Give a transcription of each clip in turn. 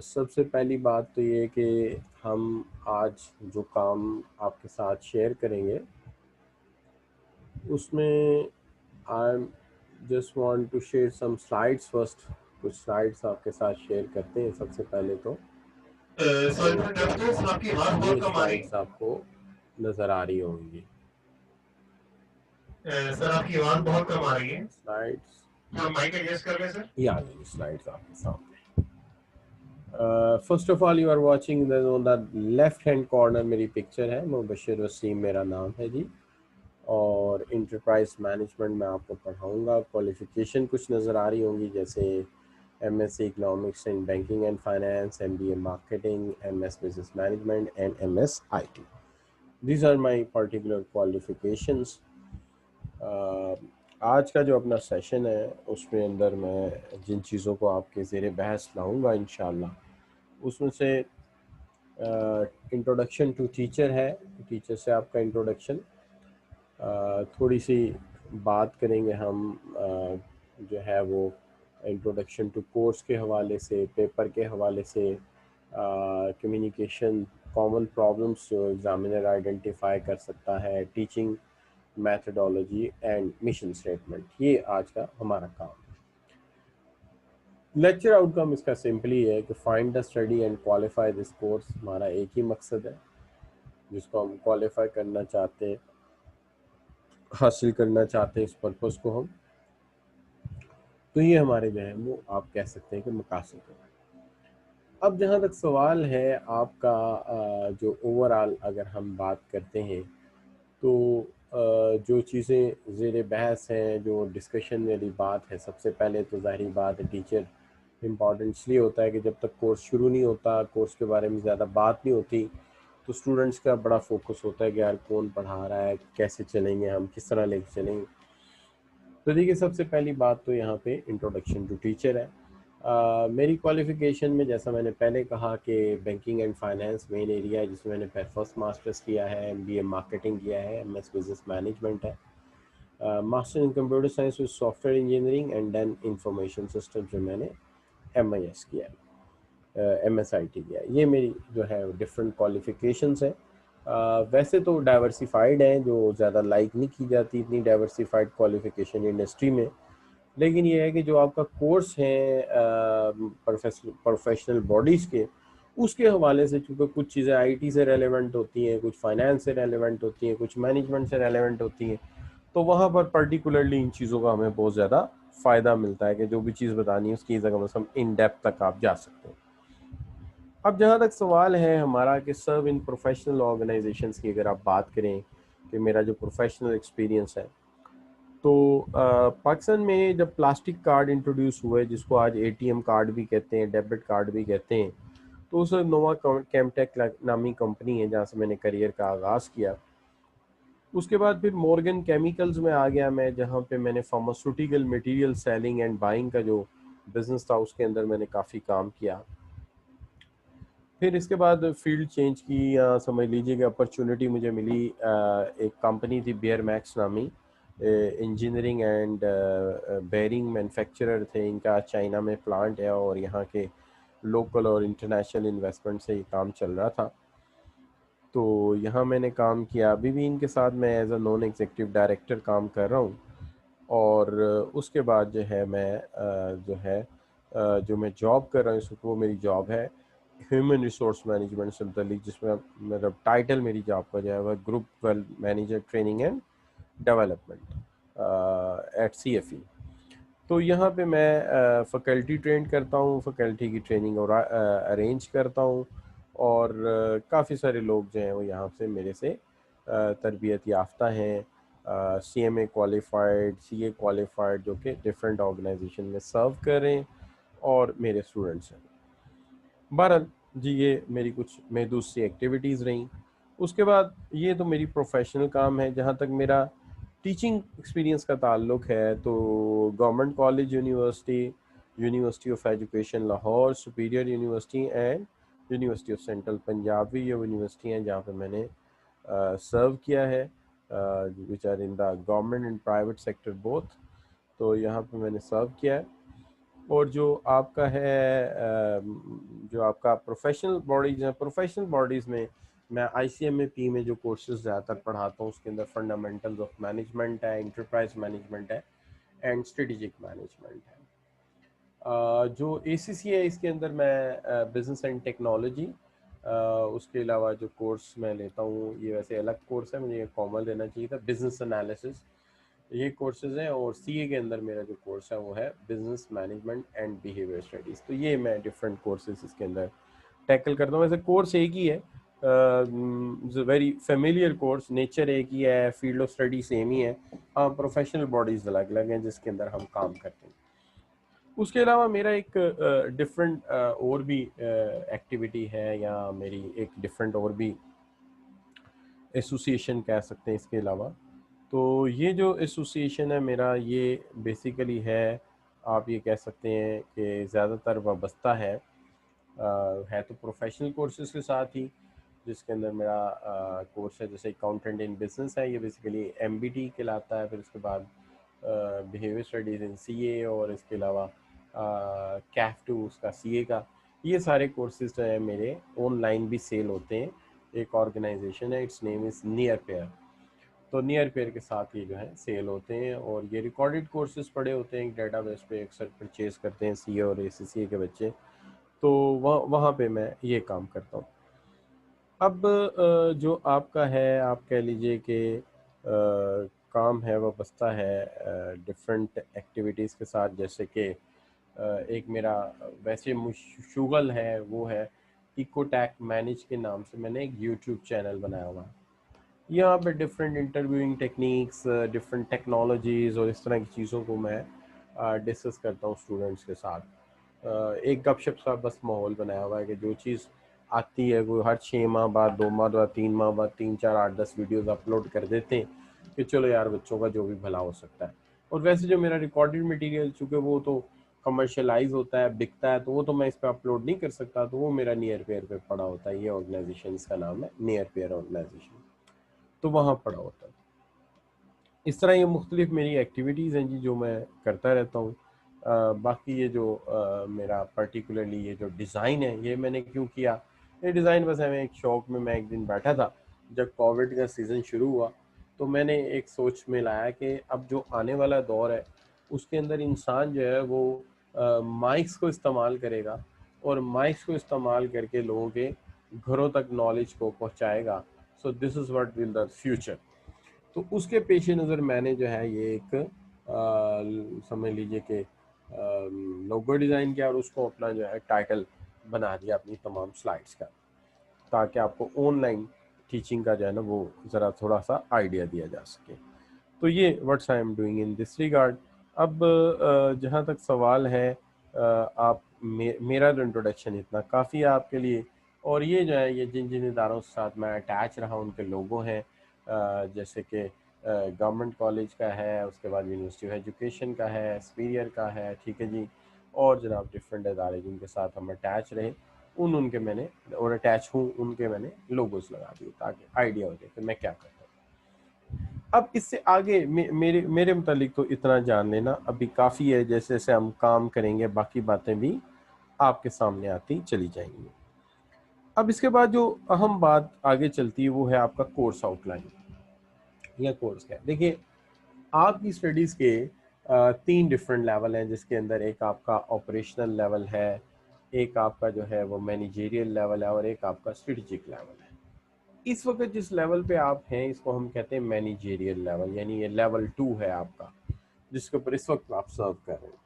सबसे पहली बात तो ये कि हम आज जो काम आपके साथ शेयर करेंगे उसमें I just want to share some slides first. कुछ स्लाइड्स आपके साथ शेयर करते हैं सबसे पहले तो। सॉरी फॉर इंटरप्शन, आपकी आवाज ये बहुत कम आ रही स्लाइड्स आपको नज़र आ रही होंगी। है। सर आपकी आवाज बहुत कम आ रही है। स्लाइड्स थोड़ा माइक एडजस्ट कर लें सर। ये आ गई स्लाइड्स आपके सामने। First of all you are watching on the left hand corner मेरी पिक्चर है। मुबशिर वसीम मेरा नाम है जी, और इंटरप्राइज मैनेजमेंट में आपको पढ़ाऊँगा। क्वालिफ़िकेशन कुछ नज़र आ रही होंगी, जैसे MSc economics and banking and finance, MBA marketing, MS business management and MS IT. These are my particular qualifications. आज का जो अपना सेशन है उसमें अंदर मैं जिन चीज़ों को आपके ज़ेरे बहस लाऊँगा इंशाल्लाह, उसमें से इंट्रोडक्शन टू टीचर है। टीचर से आपका इंट्रोडक्शन, थोड़ी सी बात करेंगे हम जो है वो इंट्रोडक्शन टू कोर्स के हवाले से, पेपर के हवाले से, कम्युनिकेशन, कॉमन प्रॉब्लम्स जो एग्ज़ामिनर आइडेंटिफाई कर सकता है, teaching methodology and mission statement. ये आज का हमारा काम है। लेक्चर आउटकम इसका सिंपली है कि find the study and qualify this course. हमारा एक ही मकसद है जिसको हम क्वालिफाई करना चाहते हैं, हासिल करना चाहते हैं, इस पर्पज़ को हम, तो ये हमारे जो है वो आप कह सकते हैं कि मकासद है। अब जहाँ तक सवाल है आपका, जो ओवरऑल अगर हम बात करते हैं तो जो चीज़ें ज़ेर बहस हैं, जो डिस्कशन वाली बात है, सबसे पहले तो ज़ाहिर बात है टीचर इम्पॉर्टेंट इसलिए होता है कि जब तक कोर्स शुरू नहीं होता, कोर्स के बारे में ज़्यादा बात नहीं होती, तो स्टूडेंट्स का बड़ा फोकस होता है कि यार कौन पढ़ा रहा है, कैसे चलेंगे, हम किस तरह लेके चलेंगे। तो देखिए सबसे पहली बात तो यहाँ पे इंट्रोडक्शन टू टीचर है। मेरी क्वालिफ़िकेशन में जैसा मैंने पहले कहा कि banking and finance main area है जिसमें मैंने फर्स्ट मास्टर्स किया है, एमबीए मार्केटिंग किया है, एमएस बिजनेस मैनेजमेंट है, master in computer science with software engineering and then information system में मैंने एमआईएस किया है, एमएसआईटी किया है। ये मेरी जो है डिफरेंट क्वालिफ़िकेशंस है। वैसे तो डाइवर्सिफाइड हैं, जो ज़्यादा लाइक नहीं की जाती इतनी डाइवर्सिफाइड क्वालिफ़िकेशन इंडस्ट्री में, लेकिन ये है कि जो आपका कोर्स है प्रोफेशनल बॉडीज़ के, उसके हवाले से चूँकि कुछ चीज़ें आईटी से रेलेवेंट होती हैं, कुछ फाइनेंस से रेलेवेंट होती हैं, कुछ मैनेजमेंट से रेलेवेंट होती हैं, तो वहाँ पर पर्टिकुलरली इन चीज़ों का हमें बहुत ज़्यादा फ़ायदा मिलता है कि जो भी चीज़ बतानी है उसकी जगह हम इन डेप्थ तक आप जा सकते हैं। अब जहाँ तक सवाल है हमारा कि सर्व इन प्रोफेशनल ऑर्गेनाइजेशंस की अगर आप बात करें कि मेरा जो प्रोफेशनल एक्सपीरियंस है, तो पाकिस्तान में जब प्लास्टिक कार्ड इंट्रोड्यूस हुए, जिसको आज एटीएम कार्ड भी कहते हैं, डेबिट कार्ड भी कहते हैं, तो उस नोवा कैमटेक नामी कंपनी है जहाँ से मैंने करियर का आगाज़ किया। उसके बाद फिर मॉर्गन केमिकल्स में आ गया मैं, जहाँ पे मैंने pharmaceutical material selling and buying का जो बिज़नेस था उसके अंदर मैंने काफ़ी काम किया। फिर इसके बाद फील्ड चेंज की, या समझ लीजिए कि अपॉर्चुनिटी मुझे मिली, एक कंपनी थी बियर मैक्स नामी, इंजीनियरिंग एंड बेयरिंग मैन्युफैक्चरर थे। इनका चाइना में प्लांट है और यहाँ के लोकल और इंटरनेशनल इन्वेस्टमेंट से ये काम चल रहा था। तो यहाँ मैंने काम किया, अभी भी इनके साथ मैं as a non executive director काम कर रहा हूँ। और उसके बाद जो है मैं जो मैं जॉब कर रहा हूँ इस वक्त, वो मेरी जॉब है ह्यूमन रिसोर्स मैनेजमेंट से मुतलिक, जिसमें मतलब टाइटल मेरी जॉब का जो है वह group well manager training and development at CFE। तो यहाँ पे मैं फैकल्टी ट्रेन करता हूँ, फैकल्टी की ट्रेनिंग और अरेंज करता हूँ, और काफ़ी सारे लोग जो हैं वो यहाँ से मेरे से तरबियत याफ्ता हैं, CMA क्वालिफाइड, CA क्वालिफाइड, जो कि डिफरेंट ऑर्गेनाइजेशन में सर्व कर रहे हैं और मेरे स्टूडेंट्स हैं। बहरहाल जी, ये मेरी कुछ महदूद सी एक्टिविटीज़ रहीं। उसके बाद ये तो मेरी प्रोफेशनल काम है। जहाँ तक मेरा टीचिंग एक्सपीरियंस का ताल्लुक़ है, तो government college university, university of education Lahore, superior university and university of central Punjab भी ये यूनिवर्सिटी हैं जहाँ पे मैंने सर्व किया है, which are in the government and private sector both. तो यहाँ पे मैंने सर्व किया है। और जो आपका है जो आपका प्रोफेशनल बॉडीज हैं, प्रोफेशनल बॉडीज़ में मैं ICMAP में जो कोर्सेज ज़्यादातर पढ़ाता हूँ उसके अंदर फंडामेंटल्स ऑफ मैनेजमेंट है, इंटरप्राइज मैनेजमेंट है एंड स्ट्रेटेजिक मैनेजमेंट है। जो ACC है इसके अंदर मैं बिजनेस एंड टेक्नोलॉजी, उसके अलावा जो कोर्स मैं लेता हूँ ये वैसे अलग कोर्स है, मुझे कॉमन लेना चाहिए था, बिजनेस एनालिसिस, ये कोर्सेज हैं। और CA के अंदर मेरा जो कोर्स है वो है business management and behaviour studies. तो ये मैं डिफरेंट कोर्सेज इसके अंदर टैकल करता हूँ। वैसे कोर्स एक ही है, वेरी फेमिलियर कोर्स, नेचर एक ही है, फील्ड ऑफ स्टडी सेम ही है, हाँ प्रोफेशनल बॉडीज़ अलग अलग हैं जिसके अंदर हम काम करते हैं। उसके अलावा मेरा एक डिफरेंट और भी एक्टिविटी है, या मेरी एक डिफरेंट और भी एसोसिएशन कह सकते हैं इसके अलावा। तो ये जो एसोसिएशन है मेरा, ये बेसिकली है, आप ये कह सकते हैं कि ज़्यादातर वाबस्ता है तो प्रोफेशनल कोर्सेज के साथ ही, जिसके अंदर मेरा कोर्स है जैसे अकाउंटेंट इन बिजनेस है, ये बेसिकली MBT कहलाता है। फिर उसके बाद बिहेवियर स्टडीज़ इन CA, और इसके अलावा CAF2 उसका CA का। ये सारे कोर्सेज जो है मेरे ऑनलाइन भी सेल होते हैं। एक ऑर्गेनाइजेशन है, it's name is near pair. तो नियर पेयर के साथ ये जो है सेल होते हैं, और ये रिकॉर्डेड कोर्सेज पड़े होते हैं, एक डेटाबेस पे अक्सर परचेज करते हैं CA और ACCA के बच्चे। तो वहाँ पे मैं ये काम करता हूँ। अब जो आपका है, आप कह लीजिए कि काम है वो बस्ता है डिफरेंट एक्टिविटीज़ के साथ, जैसे कि एक मेरा वैसे शुगल है, वो है इकोटैक मैनेज के नाम से मैंने एक यूट्यूब चैनल बनाया हुआ है। यहाँ पे different interviewing techniques, different technologies और इस तरह की चीज़ों को मैं डिस्कस करता हूँ स्टूडेंट्स के साथ। एक गपशप सा बस माहौल बनाया हुआ है कि जो चीज़ आती है वो हर 6 माह बाद, 2 माह बाद, 3 माह बाद 3 4 8 10 वीडियोस अपलोड कर देते हैं कि चलो यार बच्चों का जो भी भला हो सकता है। और वैसे जो मेरा रिकॉर्डेड मटेरियल, चूँकि वो तो कमर्शलाइज होता है, बिकता है, तो वो तो मैं इस पर अपलोड नहीं कर सकता, तो वो मेरा नियर पेयर पे पड़ा होता है। ये ऑर्गेनाइजेशन, इसका नाम है नियर पेयर ऑर्गेनाइजेशन, तो वहाँ पड़ा होता है। इस तरह ये मुख्तलिफ मेरी एक्टिविटीज़ हैं जी जो मैं करता रहता हूँ। बाकी ये जो मेरा पर्टिकुलरली ये जो डिज़ाइन है, ये मैंने क्यों किया, ये डिज़ाइन बस हमें एक शौक़ में, मैं एक दिन बैठा था जब कोविड का सीज़न शुरू हुआ, तो मैंने एक सोच में लाया कि अब जो आने वाला दौर है उसके अंदर इंसान जो है वो माइक्स को इस्तेमाल करेगा, और माइक्स को इस्तेमाल करके लोगों के घरों तक नॉलेज को पहुँचाएगा। So this is what will the future. तो उसके पेश नज़र मैंने जो है ये एक समझ लीजिए कि लोगो डिज़ाइन किया, और उसको अपना जो है टाइटल बना दिया अपनी तमाम स्लाइड्स का, ताकि आपको ऑनलाइन टीचिंग का जो है ना वो ज़रा थोड़ा सा आइडिया दिया जा सके। तो ये what's I am doing in this regard. अब जहाँ तक सवाल है, आप मेरा जो इंट्रोडक्शन इतना काफ़ी है आपके लिए। और ये जो है ये जिन जिन इदारों के साथ मैं अटैच रहा उनके लोगो हैं, जैसे कि गवर्नमेंट कॉलेज का है, उसके बाद यूनिवर्सिटी ऑफ एजुकेशन का है, सुपीरियर का है, ठीक है जी, और जनाब डिफरेंट इदारे जिनके साथ हम अटैच रहे उनके मैंने, और अटैच हूँ उनके मैंने लोगोस लगा दिए ताकि आइडिया हो जाए कि मैं क्या करता हूँ। अब इससे आगे मेरे मेरे मुतालिक तो इतना जान लेना अभी काफ़ी है। जैसे जैसे हम काम करेंगे बाकी बातें भी आपके सामने आती चली जाएंगी। अब इसके बाद जो अहम बात आगे चलती है वो है आपका कोर्स आउटलाइन या कोर्स क्या है। देखिए, आपकी स्टडीज़ के 3 डिफरेंट लेवल हैं, जिसके अंदर एक आपका ऑपरेशनल लेवल है, एक आपका जो है वो मैनेजेरियल लेवल है, और एक आपका स्ट्रेटजिक लेवल है। इस वक्त जिस लेवल पे आप हैं इसको हम कहते हैं मैनेजेरियल लेवल, यानी ये लेवल 2 है आपका, जिसके ऊपर इस वक्त आप सर्व कर रहे हैं।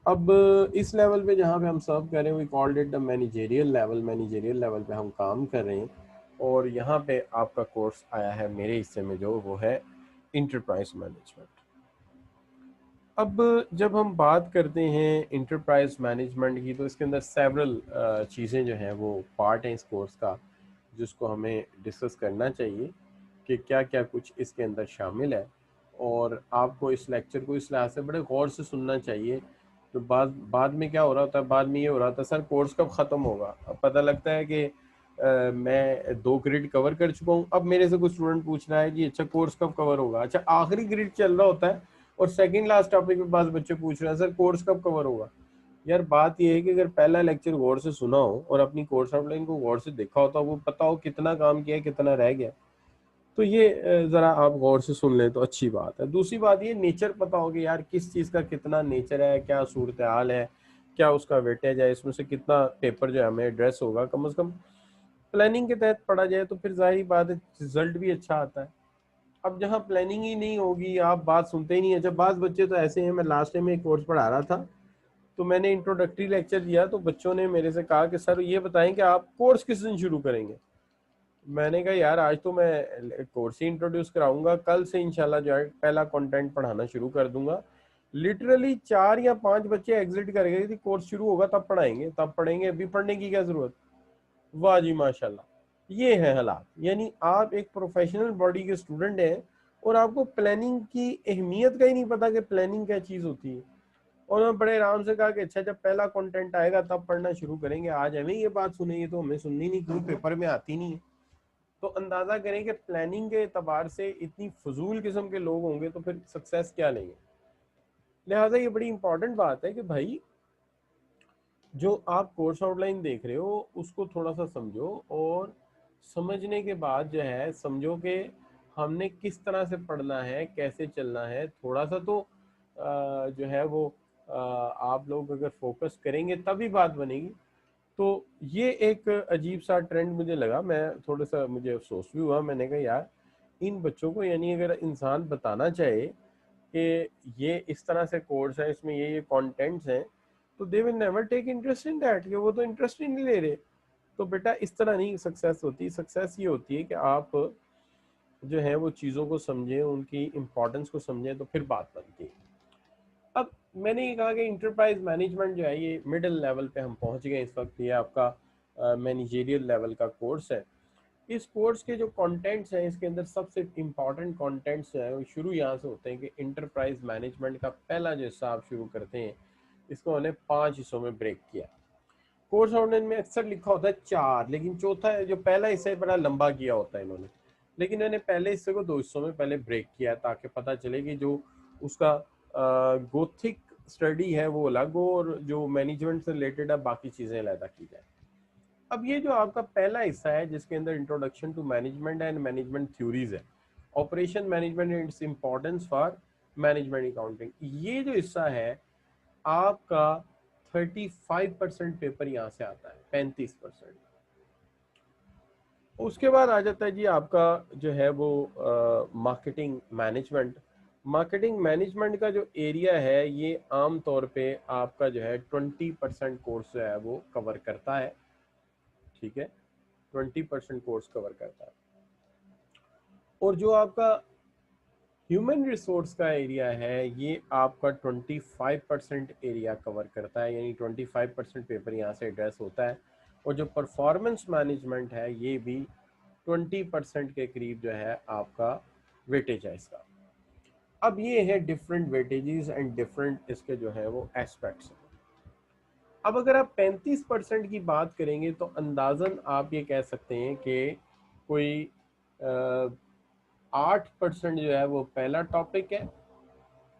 अब इस लेवल पे जहाँ पे हम सर्व कर रहे हैं we called it the managerial level. Managerial level पे हम काम कर रहे हैं, और यहाँ पे आपका कोर्स आया है मेरे हिस्से में जो वो है इंटरप्राइज मैनेजमेंट। अब जब हम बात करते हैं इंटरप्राइज मैनेजमेंट की, तो इसके अंदर सेवरल चीज़ें जो हैं वो पार्ट हैं इस कोर्स का, जिसको हमें डिस्कस करना चाहिए कि क्या क्या कुछ इसके अंदर शामिल है। और आपको इस लेक्चर को इस लिहाज से बड़े गौर से सुनना चाहिए। तो बाद में क्या हो रहा होता है, बाद में ये हो रहा था सर कोर्स कब ख़त्म होगा। अब पता लगता है कि मैं 2 ग्रिड कवर कर चुका हूँ, अब मेरे से कुछ स्टूडेंट पूछ रहा है कि अच्छा कोर्स कब कवर होगा। अच्छा, आखिरी ग्रिड चल रहा होता है, और सेकंड लास्ट टॉपिक पे पास बच्चे पूछ रहे हैं सर कोर्स कब कवर होगा। यार बात ये है कि अगर पहला लेक्चर गौर से सुना हो और अपनी कोर्स आउटलाइन को गौर से देखा हो तो वो पता हो कितना काम किया कितना रह गया, तो ये जरा आप गौर से सुन लें तो अच्छी बात है। दूसरी बात ये नेचर पता हो कि यार किस चीज़ का कितना नेचर है, क्या सूरत हाल है, क्या उसका वेटेज है, इसमें से कितना पेपर जो है हमें एड्रेस होगा, कम से कम प्लानिंग के तहत पढ़ा जाए तो फिर जाहिर बात है रिजल्ट भी अच्छा आता है। अब जहाँ प्लानिंग ही नहीं होगी आप बात सुनते ही नहीं है। जब बात बच्चे तो ऐसे हैं, मैं लास्ट टाइम एक कोर्स पढ़ा रहा था तो मैंने इंट्रोडक्टरी लेक्चर दिया तो बच्चों ने मेरे से कहा कि सर ये बताएं कि आप कोर्स किस दिन शुरू करेंगे। मैंने कहा यार आज तो मैं कोर्स ही इंट्रोड्यूस कराऊंगा, कल से इंशाल्लाह जो है पहला कंटेंट पढ़ाना शुरू कर दूंगा। लिटरली 4 या 5 बच्चे एग्जिट कर गए थी, कोर्स शुरू होगा तब पढ़ाएंगे तब पढ़ेंगे, अभी पढ़ने की क्या जरूरत। वाह जी माशाल्लाह, ये है हालात। यानी आप एक प्रोफेशनल बॉडी के स्टूडेंट हैं और आपको प्लानिंग की अहमियत का ही नहीं पता कि प्लानिंग क्या चीज़ होती है। और मैं बड़े आराम से कहा कि अच्छा जब पहला कंटेंट आएगा तब पढ़ना शुरू करेंगे, आज हमें ये बात सुनेगी तो हमें सुननी नहीं क्योंकि पेपर में आती नहीं है। तो अंदाजा करें कि प्लानिंग के एतबार से इतनी फजूल किस्म के लोग होंगे तो फिर सक्सेस क्या लेंगे। लिहाजा ये बड़ी इंपॉर्टेंट बात है कि भाई जो आप कोर्स आउटलाइन देख रहे हो उसको थोड़ा सा समझो और समझने के बाद जो है समझो कि हमने किस तरह से पढ़ना है, कैसे चलना है। थोड़ा सा तो जो है वो आप लोग अगर फोकस करेंगे तभी बात बनेगी। तो ये एक अजीब सा ट्रेंड मुझे लगा, मैं थोड़ा सा मुझे अफसोस भी हुआ। मैंने कहा यार इन बच्चों को, यानी अगर इंसान बताना चाहे कि ये इस तरह से कोर्स है, इसमें ये कंटेंट्स हैं, तो they will never take interest in that, कि वो तो इंटरेस्ट ही नहीं ले रहे। तो बेटा इस तरह नहीं सक्सेस होती। सक्सेस ये होती है कि आप जो है वो चीज़ों को समझें, उनकी इम्पोर्टेंस को समझें, तो फिर बात बनती है। अब मैंने ये कहा कि इंटरप्राइज मैनेजमेंट जो है ये मिडिल लेवल पे हम पहुंच गए इस वक्त। ये आपका मैनेजरियल लेवल का कोर्स है। इस कोर्स के जो कंटेंट्स हैं इसके अंदर सबसे इम्पॉर्टेंट कंटेंट्स जो है वो शुरू यहाँ से होते हैं कि इंटरप्राइज मैनेजमेंट का पहला जो हिस्सा आप शुरू करते हैं इसको उन्होंने 5 हिस्सों में ब्रेक किया। कोर्स आउटलाइन में अक्सर लिखा होता है 4, लेकिन चौथा है जो पहला हिस्सा है बड़ा लंबा किया होता है इन्होंने। लेकिन इन्होंने पहले हिस्से को 2 हिस्सों में पहले ब्रेक किया ताकि पता चले कि जो उसका गोथिक स्टडी है वो अलग हो और जो मैनेजमेंट से रिलेटेड है बाकी चीज़ें अलग की जाए। अब ये जो आपका पहला हिस्सा है जिसके अंदर introduction to management and management theories है, operation management and its importance for management accounting, ये जो हिस्सा है आपका 35% पेपर यहाँ से आता है, 35%। उसके बाद आ जाता है जी आपका जो है वो मार्केटिंग मैनेजमेंट। मार्केटिंग मैनेजमेंट का जो एरिया है ये आम तौर पे आपका जो है 20% कोर्स जो है वो कवर करता है। ठीक है, 20% कोर्स कवर करता है। और जो आपका ह्यूमन रिसोर्स का एरिया है ये आपका 25% एरिया कवर करता है, यानी 25% पेपर यहाँ से एड्रेस होता है। और जो परफॉर्मेंस मैनेजमेंट है ये भी 20% के करीब जो है आपका वेटेज है इसका। अब ये है डिफरेंट वेटेजेस एंड डिफरेंट इसके जो है वो एस्पेक्ट्स। अब अगर आप 35% की बात करेंगे तो अंदाजन आप ये कह सकते हैं कि कोई 8% जो है वो पहला टॉपिक है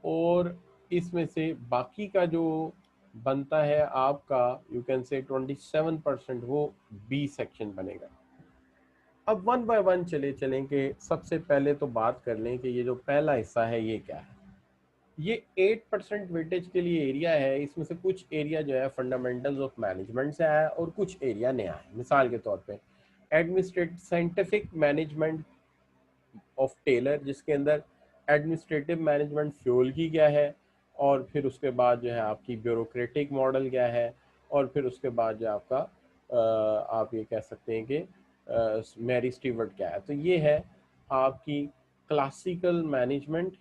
और इसमें से बाकी का जो बनता है आपका यू कैन से 27% वो बी सेक्शन बनेगा। अब वन बाय वन चले चलें कि सबसे पहले तो बात कर लें कि ये जो पहला हिस्सा है ये क्या है। ये 8% वेटेज के लिए एरिया है। इसमें से कुछ एरिया जो है फंडामेंटल्स ऑफ मैनेजमेंट से आया है और कुछ एरिया नया है। मिसाल के तौर पे administrative scientific management of Taylor, जिसके अंदर एडमिनिस्ट्रेटिव मैनेजमेंट फ्यूल की क्या है, और फिर उसके बाद जो है आपकी ब्यूरोक्रेटिक मॉडल क्या है, और फिर उसके बाद जो आपका आप ये कह सकते हैं कि मैरी स्टीवर्ट क्या है। तो ये है आपकी classical management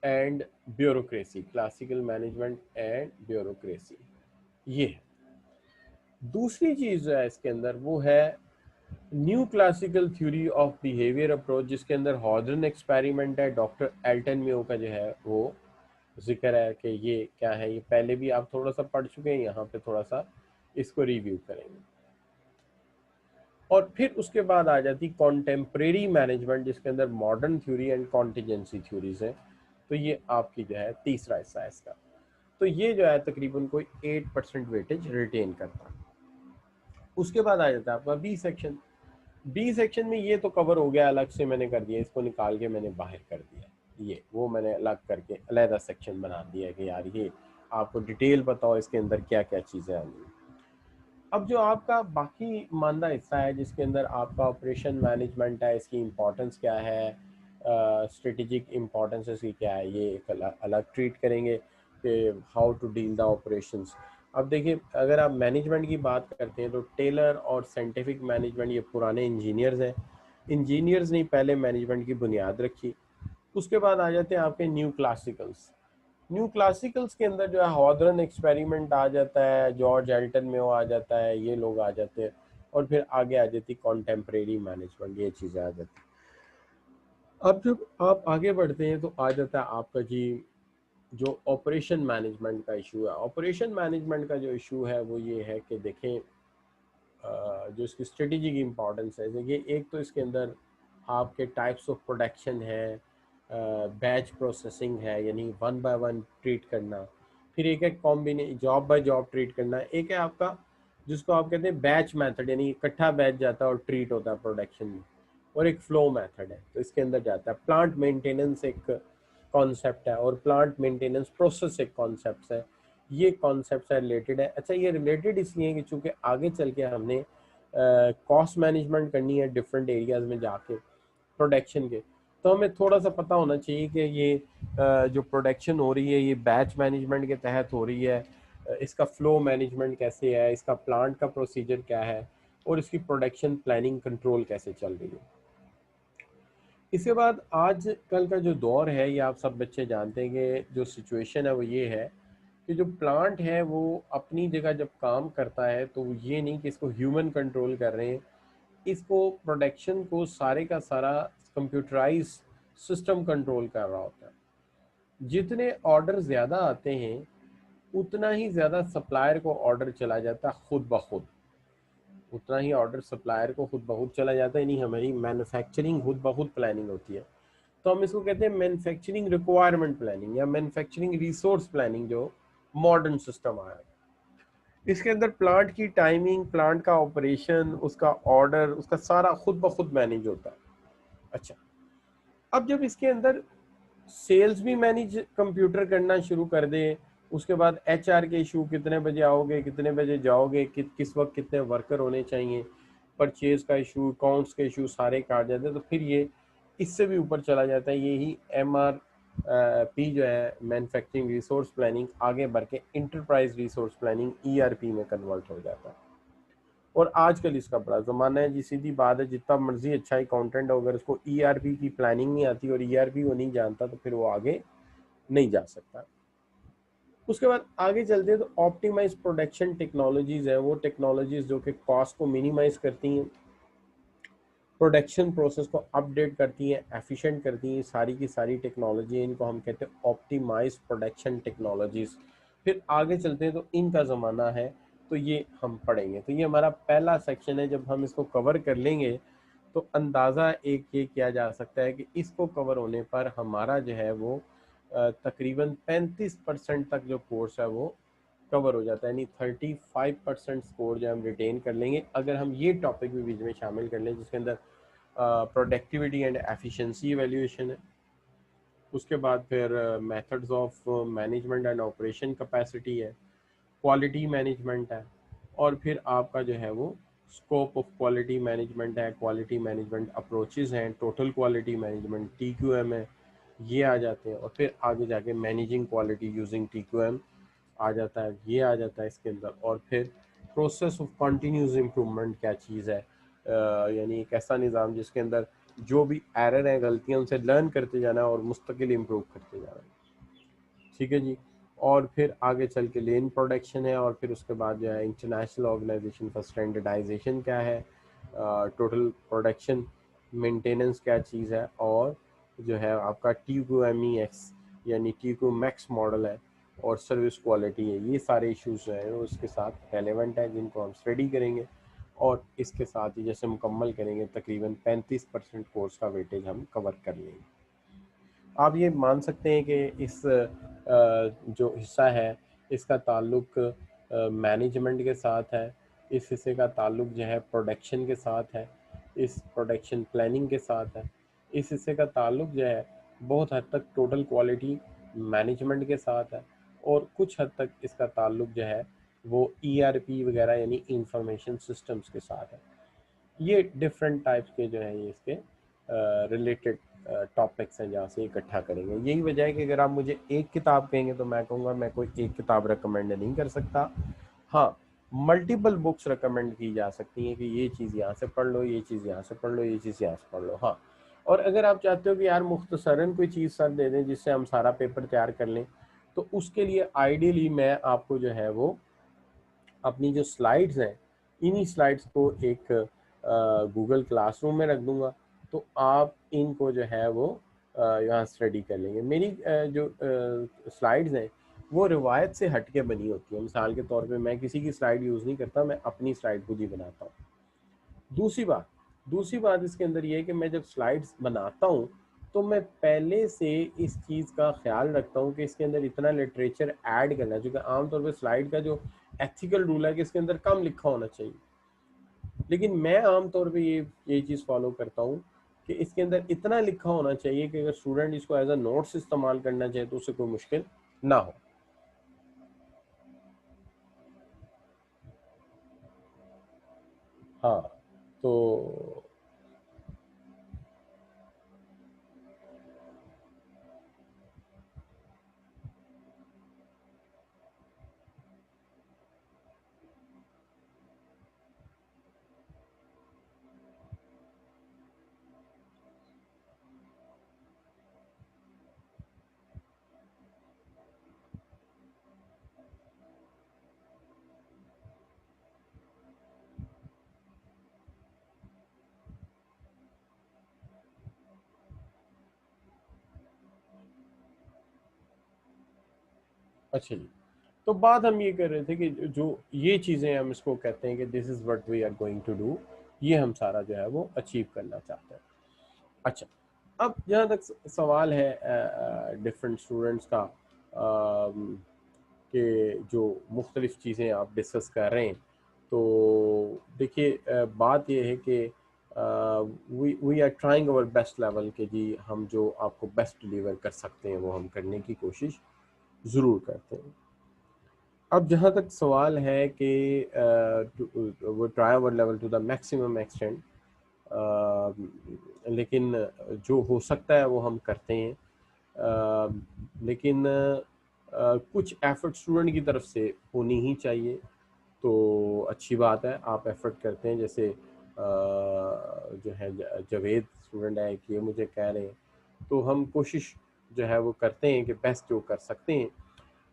and bureaucracy, classical management and bureaucracy ये है। दूसरी चीज़ जो है इसके अंदर वो है new classical theory of behaviour approach, जिसके अंदर हॉर्डन एक्सपेरिमेंट है, डॉक्टर एल्टन म्यो का जो है वो जिक्र है कि ये क्या है। ये पहले भी आप थोड़ा सा पढ़ चुके हैं, यहाँ पे थोड़ा सा इसको रिव्यू करेंगे। और फिर उसके बाद आ जाती कॉन्टेम्परेरी मैनेजमेंट, जिसके अंदर modern theory and contingency theories है। तो ये आपकी जो है तीसरा हिस्सा है इसका। तो ये जो है तकरीबन कोई 8% वेटेज रिटेन करता है। उसके बाद आ जाता है आपका बी सेक्शन। बी सेक्शन में ये तो कवर हो गया, अलग से मैंने कर दिया, इसको निकाल के मैंने बाहर कर दिया, ये वो मैंने अलग करके अलहदा सेक्शन बना दिया कि यार ये आपको डिटेल बताओ इसके अंदर क्या क्या चीज़ें आनी हैं। अब जो आपका बाकी मानदा हिस्सा है जिसके अंदर आपका ऑपरेशन मैनेजमेंट है, इसकी इम्पोर्टेंस क्या है, स्ट्रेटेजिक इम्पोर्टेंस इसकी क्या है, ये एक अलग ट्रीट करेंगे कि how to deal the operations. अब देखिए अगर आप मैनेजमेंट की बात करते हैं तो टेलर और साइंटिफिक मैनेजमेंट ये पुराने इंजीनियर्स हैं। इंजीनियर्स ने पहले मैनेजमेंट की बुनियाद रखी। उसके बाद आ जाते हैं आपके न्यू क्लासिकल्स। न्यू क्लासिकल्स के अंदर जो है हॉदरन एक्सपेरिमेंट आ जाता है, जॉर्ज एल्टन में वो आ जाता है, ये लोग आ जाते हैं। और फिर आगे आ जाती कॉन्टेम्परेरी मैनेजमेंट, ये चीज़ें आ जाती। अब जब आप आगे बढ़ते हैं तो आ जाता है आपका जी जो ऑपरेशन मैनेजमेंट का इशू है। ऑपरेशन मैनेजमेंट का जो इशू है वो ये है कि देखें जो इसकी स्ट्रेटेजिक इम्पोर्टेंस है, देखिए एक तो इसके अंदर आपके टाइप्स ऑफ प्रोडक्शन है, बैच प्रोसेसिंग है यानी वन बाय वन ट्रीट करना, फिर एक है कॉम्बिने जॉब बाय जॉब ट्रीट करना, एक है आपका जिसको आप कहते हैं बैच मेथड यानी इकट्ठा बैच जाता है और ट्रीट होता है प्रोडक्शन में, और एक फ्लो मेथड है तो इसके अंदर जाता है। प्लांट मेंटेनेंस एक कॉन्सेप्ट है और प्लांट मेंटेनेंस प्रोसेस एक कॉन्सेप्ट है। ये कॉन्सेप्ट से रिलेटेड है। अच्छा ये रिलेटेड इसलिए कि चूंकि आगे चल के हमने कॉस्ट मैनेजमेंट करनी है डिफरेंट एरियाज में जाके प्रोडक्शन के, तो हमें थोड़ा सा पता होना चाहिए कि ये जो प्रोडक्शन हो रही है ये बैच मैनेजमेंट के तहत हो रही है, इसका फ्लो मैनेजमेंट कैसे है, इसका प्लांट का प्रोसीजर क्या है, और इसकी प्रोडक्शन प्लानिंग कंट्रोल कैसे चल रही है। इसके बाद आज कल का जो दौर है ये आप सब बच्चे जानते हैं कि जो सिचुएशन है वो ये है कि जो प्लांट है वो अपनी जगह जब काम करता है तो ये नहीं कि इसको ह्यूमन कंट्रोल कर रहे हैं, इसको प्रोडक्शन को सारे का सारा कंप्यूटराइज सिस्टम कंट्रोल कर रहा होता है। जितने ऑर्डर ज़्यादा आते हैं उतना ही ज़्यादा सप्लायर को ऑर्डर चला जाता है खुद ब खुद, उतना ही ऑर्डर सप्लायर को खुद ब खुद चला जाता है, यानी हमारी मैन्युफैक्चरिंग खुद ब खुद प्लानिंग होती है। तो हम इसको कहते हैं मैन्युफैक्चरिंग रिक्वायरमेंट प्लानिंग या मैन्युफैक्चरिंग रिसोर्स प्लानिंग, जो मॉडर्न सिस्टम आया है। इसके अंदर प्लांट की टाइमिंग, प्लांट का ऑपरेशन, उसका ऑर्डर, उसका सारा खुद ब खुद मैनेज होता है। अच्छा, अब जब इसके अंदर सेल्स भी मैनेज कंप्यूटर करना शुरू कर दे, उसके बाद एचआर के इशू, कितने बजे आओगे कितने बजे जाओगे, किस वक्त कितने वर्कर होने चाहिए, परचेज का इशू, अकाउंट्स के इशू सारे काट जाते हैं, तो फिर ये इससे भी ऊपर चला जाता है। यही एमआर पी जो है मैन्युफैक्चरिंग रिसोर्स प्लानिंग आगे बढ़ के इंटरप्राइज रिसोर्स प्लानिंग ईआरपी में कन्वर्ट हो जाता है। और आजकल इसका बड़ा ज़माना है जी, सीधी बात है, जितना मर्जी अच्छा अकाउंटेंट हो अगर उसको ईआरपी की प्लानिंग नहीं आती और ईआरपी वो नहीं जानता तो फिर वो आगे नहीं जा सकता। उसके बाद आगे चलते हैं तो ऑप्टिमाइज प्रोडक्शन टेक्नोलॉजीज है, वो टेक्नोलॉजीज जो कि कॉस्ट को मिनिमाइज करती हैं, प्रोडक्शन प्रोसेस को अपडेट करती हैं, एफिशिएंट करती हैं, सारी की सारी टेक्नोलॉजी, इनको हम कहते हैं ऑप्टिमाइज प्रोडक्शन टेक्नोलॉजीज। फिर आगे चलते हैं तो इनका ज़माना है, तो ये हम पढ़ेंगे। तो ये हमारा पहला सेक्शन है, जब हम इसको कवर कर लेंगे तो अंदाज़ा एक ये किया जा सकता है कि इसको कवर होने पर हमारा जो है वो तकरीबन 35% तक जो कोर्स है वो कवर हो जाता है, यानी 35% स्कोर जो हम रिटेन कर लेंगे अगर हम ये टॉपिक भी बीच में शामिल कर लें, जिसके अंदर प्रोडक्टिविटी एंड एफिशिएंसी एवेल्यूएशन है। उसके बाद फिर methods of management and operation capacity है, क्वालिटी मैनेजमेंट है, और फिर आपका जो है वो स्कोप ऑफ क्वालिटी मैनेजमेंट है, क्वालिटी मैनेजमेंट अप्रोचेस हैं, टोटल क्वालिटी मैनेजमेंट TQM है, ये आ जाते हैं। और फिर आगे जाके मैनेजिंग क्वालिटी यूजिंग TQM आ जाता है, ये आ जाता है इसके अंदर। और फिर प्रोसेस ऑफ कंटिन्यूस इम्प्रूवमेंट क्या चीज़ है, यानी एक ऐसा निज़ाम जिसके अंदर जो भी एरर है, गलतियाँ, उनसे लर्न करते जाना है और मुस्तकिल इम्प्रूव करते जाना है। ठीक है जी। और फिर आगे चल के लेन प्रोडक्शन है, और फिर उसके बाद जो है इंटरनेशनल ऑर्गेनाइजेशन फॉर स्टैंडर्डाइजेशन क्या है, टोटल प्रोडक्शन मेंटेनेंस क्या चीज़ है, और जो है आपका TQMEX यानी TQ मैक्स मॉडल है, और सर्विस क्वालिटी है। ये सारे इश्यूज जो हैं वो उसके साथ रेलेवेंट है, जिनको हम स्टडी करेंगे और इसके साथ ही जैसे मुकम्मल करेंगे तकरीबन 35% कोर्स का वेटेज हम कवर कर लेंगे। आप ये मान सकते हैं कि इस जो हिस्सा है इसका ताल्लुक मैनेजमेंट के साथ है, इस हिस्से का ताल्लुक जो है प्रोडक्शन के साथ है, इस प्रोडक्शन प्लानिंग के साथ है, इस हिस्से का ताल्लुक जो है बहुत हद तक टोटल क्वालिटी मैनेजमेंट के साथ है, और कुछ हद तक इसका ताल्लुक जो है वो ERP वगैरह यानी इंफॉर्मेशन सिस्टम्स के साथ है। ये डिफरेंट टाइप्स के जो है ये इसके रिलेटेड टॉपिक्स हैं जहाँ से इकट्ठा करेंगे। यही वजह है कि अगर आप मुझे एक किताब कहेंगे तो मैं कहूँगा मैं कोई एक किताब रिकमेंड नहीं कर सकता। हाँ, मल्टीपल बुक्स रिकमेंड की जा सकती हैं कि ये चीज़ यहाँ से पढ़ लो, ये चीज़ यहाँ से पढ़ लो, ये चीज़ यहाँ से पढ़ लो। हाँ, और अगर आप चाहते हो कि यार मुख्तसरन कोई चीज़ सर दे दें जिससे हम सारा पेपर तैयार कर लें, तो उसके लिए आइडियली मैं आपको जो है वो अपनी जो स्लाइड्स हैं इन्हीं स्लाइड्स को एक गूगल क्लासरूम में रख दूंगा, तो आप इनको जो है वो यहाँ स्टडी कर लेंगे। मेरी जो स्लाइड्स हैं वो रिवायत से हट के बनी होती है। मिसाल के तौर पे मैं किसी की स्लाइड यूज़ नहीं करता, मैं अपनी स्लाइड खुद ही बनाता हूँ। दूसरी बात इसके अंदर ये है कि मैं जब स्लाइड्स बनाता हूँ तो मैं पहले से इस चीज़ का ख्याल रखता हूँ कि इसके अंदर इतना लिटरेचर ऐड करना है, क्योंकि आमतौर पर स्लाइड का जो एथिकल रूल है कि इसके अंदर कम लिखा होना चाहिए, लेकिन मैं आमतौर पे ये चीज़ फॉलो करता हूँ कि इसके अंदर इतना लिखा होना चाहिए कि अगर स्टूडेंट इसको एज अ नोट्स इस्तेमाल करना चाहे तो उसे कोई मुश्किल ना हो। हाँ, तो अच्छा जी, तो बात हम ये कर रहे थे कि जो ये चीज़ें हम इसको कहते हैं कि this is what we are going to do, ये हम सारा जो है वो अचीव करना चाहते हैं। अच्छा, अब जहाँ तक सवाल है डिफरेंट स्टूडेंट्स का कि जो मुख्तलिफ़ चीज़ें आप डिस्कस कर रहे हैं, तो देखिए बात ये है कि we are trying our best level के जी हम जो आपको बेस्ट डिलीवर कर सकते हैं वो हम करने की कोशिश ज़रूर करते हैं। अब जहाँ तक सवाल है कि वो try our level to the maximum extent, लेकिन जो हो सकता है वो हम करते हैं, लेकिन कुछ एफर्ट स्टूडेंट की तरफ से होनी ही चाहिए, तो अच्छी बात है आप एफर्ट करते हैं। जैसे जो है जवेद स्टूडेंट है कि ये मुझे कह रहे हैं, तो हम कोशिश जो है वो करते हैं कि बेस्ट जो कर सकते हैं।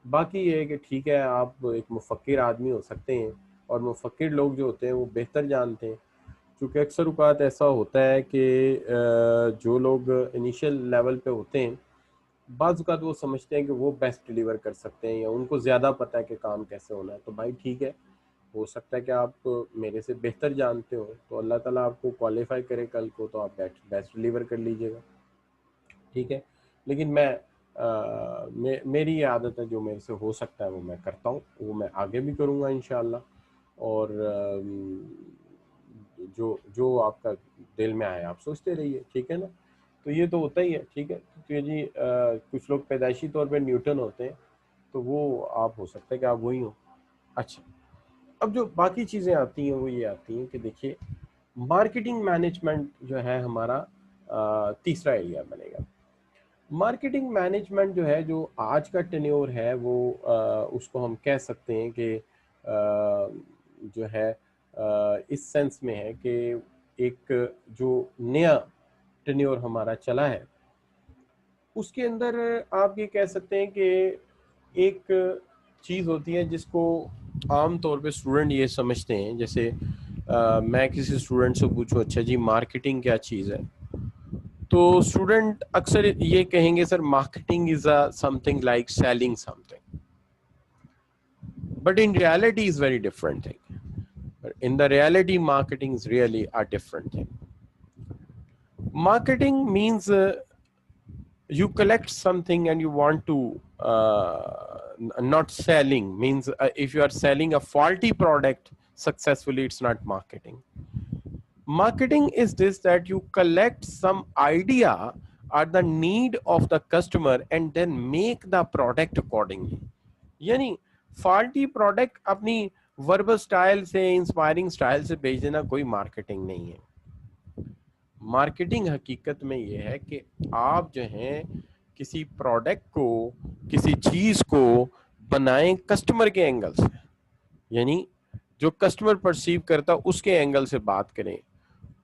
बाकी ये है कि ठीक है आप एक मुफक्किर आदमी हो सकते हैं, और मुफक्किर लोग जो होते हैं वो बेहतर जानते हैं, क्योंकि अक्सर औक़ात ऐसा होता है कि जो लोग इनिशियल लेवल पे होते हैं बाज़ औक़ात वो समझते हैं कि वो बेस्ट डिलीवर कर सकते हैं या उनको ज़्यादा पता है कि काम कैसे होना है। तो भाई ठीक है, हो सकता है कि आप मेरे से बेहतर जानते हो, तो अल्लाह ताला आपको क्वालिफाई करे कल को तो आप बेस्ट बेस्ट डिलीवर कर लीजिएगा, ठीक है। लेकिन मेरी ये आदत है, जो मेरे से हो सकता है वो मैं करता हूँ, वो मैं आगे भी करूँगा इंशाअल्लाह। और जो जो आपका दिल में आए आप सोचते रहिए, ठीक है ना। तो ये तो होता ही है, ठीक है। तो जी कुछ लोग पैदाइशी तौर पे न्यूटन होते हैं, तो वो आप हो सकता है कि आप वही हो। अच्छा, अब जो बाकी चीज़ें आती हैं वो ये आती हैं कि देखिए मार्केटिंग मैनेजमेंट जो है हमारा तीसरा एरिया बनेगा। मार्केटिंग मैनेजमेंट जो है, जो आज का टेन्योर है वो उसको हम कह सकते हैं कि जो है इस सेंस में है कि एक जो नया टेन्योर हमारा चला है उसके अंदर आप ये कह सकते हैं कि एक चीज़ होती है जिसको आम तौर पे स्टूडेंट ये समझते हैं। जैसे मैं किसी स्टूडेंट से पूछूं अच्छा जी मार्केटिंग क्या चीज़ है, तो स्टूडेंट अक्सर ये कहेंगे sir marketing is a something like selling something, but in reality is very different thing. In the reality marketing is really a different thing. Marketing means you collect something and you want to not selling means if you are selling a faulty product successfully, it's not marketing. Marketing is this, that you collect some idea or the need of the customer and then make the product accordingly. यानी faulty product अपनी verbal style से, inspiring style से बेच देना कोई marketing नहीं है। Marketing हकीकत में ये है कि आप जो हैं किसी प्रोडक्ट को, किसी चीज को बनाएं कस्टमर के एंगल से, यानी जो कस्टमर परसीव करता उसके एंगल से बात करें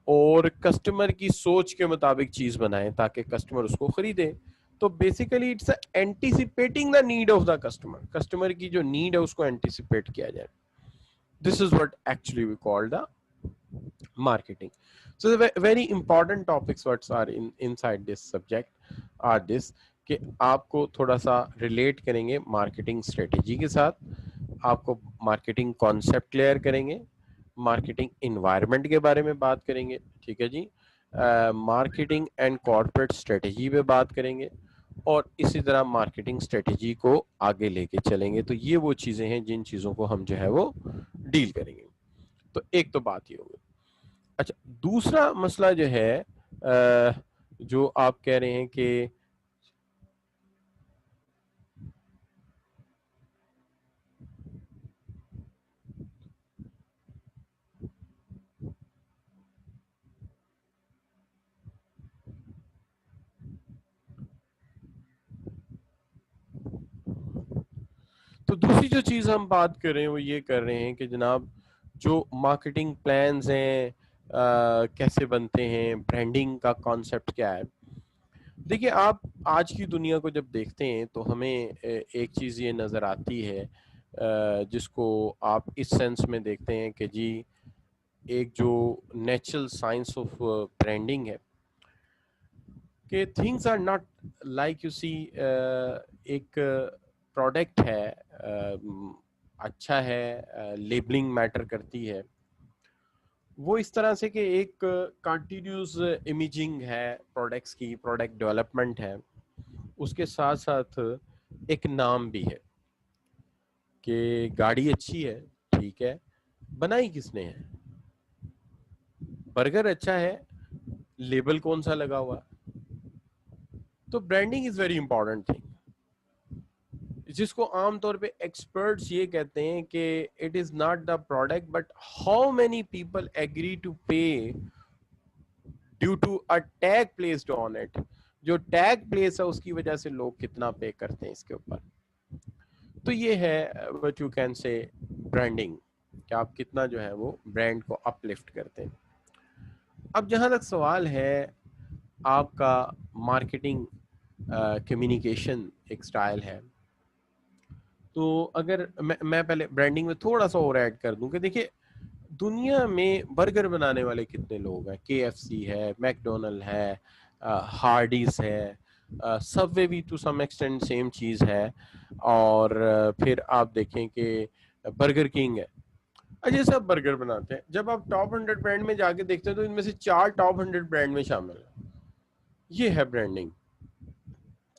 और कस्टमर की सोच के मुताबिक चीज बनाएं ताकि कस्टमर उसको खरीदे। तो basically it's anticipating the need of the customer, customer की जो नीड है उसको एंटिसिपेट किया जाए। This is what actually we call the marketing. So the very important topics what are inside this subject are this कि आपको थोड़ा सा रिलेट करेंगे मार्केटिंग स्ट्रेटेजी के साथ, आपको मार्केटिंग कॉन्सेप्ट क्लियर करेंगे, मार्केटिंग इन्वायरमेंट के बारे में बात करेंगे, ठीक है जी, मार्केटिंग एंड कॉर्पोरेट स्ट्रेटेजी पे बात करेंगे और इसी तरह मार्केटिंग स्ट्रेटेजी को आगे लेके चलेंगे। तो ये वो चीजें हैं जिन चीजों को हम जो है वो डील करेंगे। तो एक तो बात ये होगी। अच्छा, दूसरा मसला जो है जो आप कह रहे हैं कि तो दूसरी जो चीज हम बात कर रहे हैं वो ये कर रहे हैं कि जनाब जो मार्केटिंग प्लान्स हैं कैसे बनते हैं, ब्रांडिंग का कॉन्सेप्ट क्या है। देखिए, आप आज की दुनिया को जब देखते हैं तो हमें एक चीज़ ये नज़र आती है जिसको आप इस सेंस में देखते हैं कि जी एक जो नेचुरल साइंस ऑफ ब्रांडिंग है कि things are not like you see, एक प्रोडक्ट है अच्छा है, लेबलिंग मैटर करती है, वो इस तरह से कि एक कंटिन्यूस इमेजिंग है प्रोडक्ट्स की, प्रोडक्ट डेवलपमेंट है, उसके साथ साथ एक नाम भी है कि गाड़ी अच्छी है, ठीक है, बनाई किसने है, बर्गर अच्छा है, लेबल कौन सा लगा हुआ। तो branding is very important thing, जिसको आमतौर पे एक्सपर्ट्स ये कहते हैं कि it is not the product but how many people agree to pay due to a tag placed on it. जो टैग प्लेस है उसकी वजह से लोग कितना पे करते हैं इसके ऊपर। तो ये है what you can say branding, कि आप कितना जो है वो ब्रांड को अपलिफ्ट करते हैं। अब जहां तक सवाल है आपका मार्केटिंग कम्युनिकेशन एक स्टाइल है, तो अगर मैं पहले ब्रांडिंग में थोड़ा सा और ऐड कर दूं कि देखिए दुनिया में बर्गर बनाने वाले कितने लोग हैं, KFC है, मैकडोनल्ड है, हार्डीज है, सबवे भी टू सम एक्सटेंट सेम चीज़ है, और फिर आप देखें कि बर्गर किंग है। अजय सब बर्गर बनाते हैं, जब आप टॉप 100 ब्रांड में जाके देखते हैं तो इनमें से 4 टॉप 100 ब्रांड में शामिल है। ये है ब्रांडिंग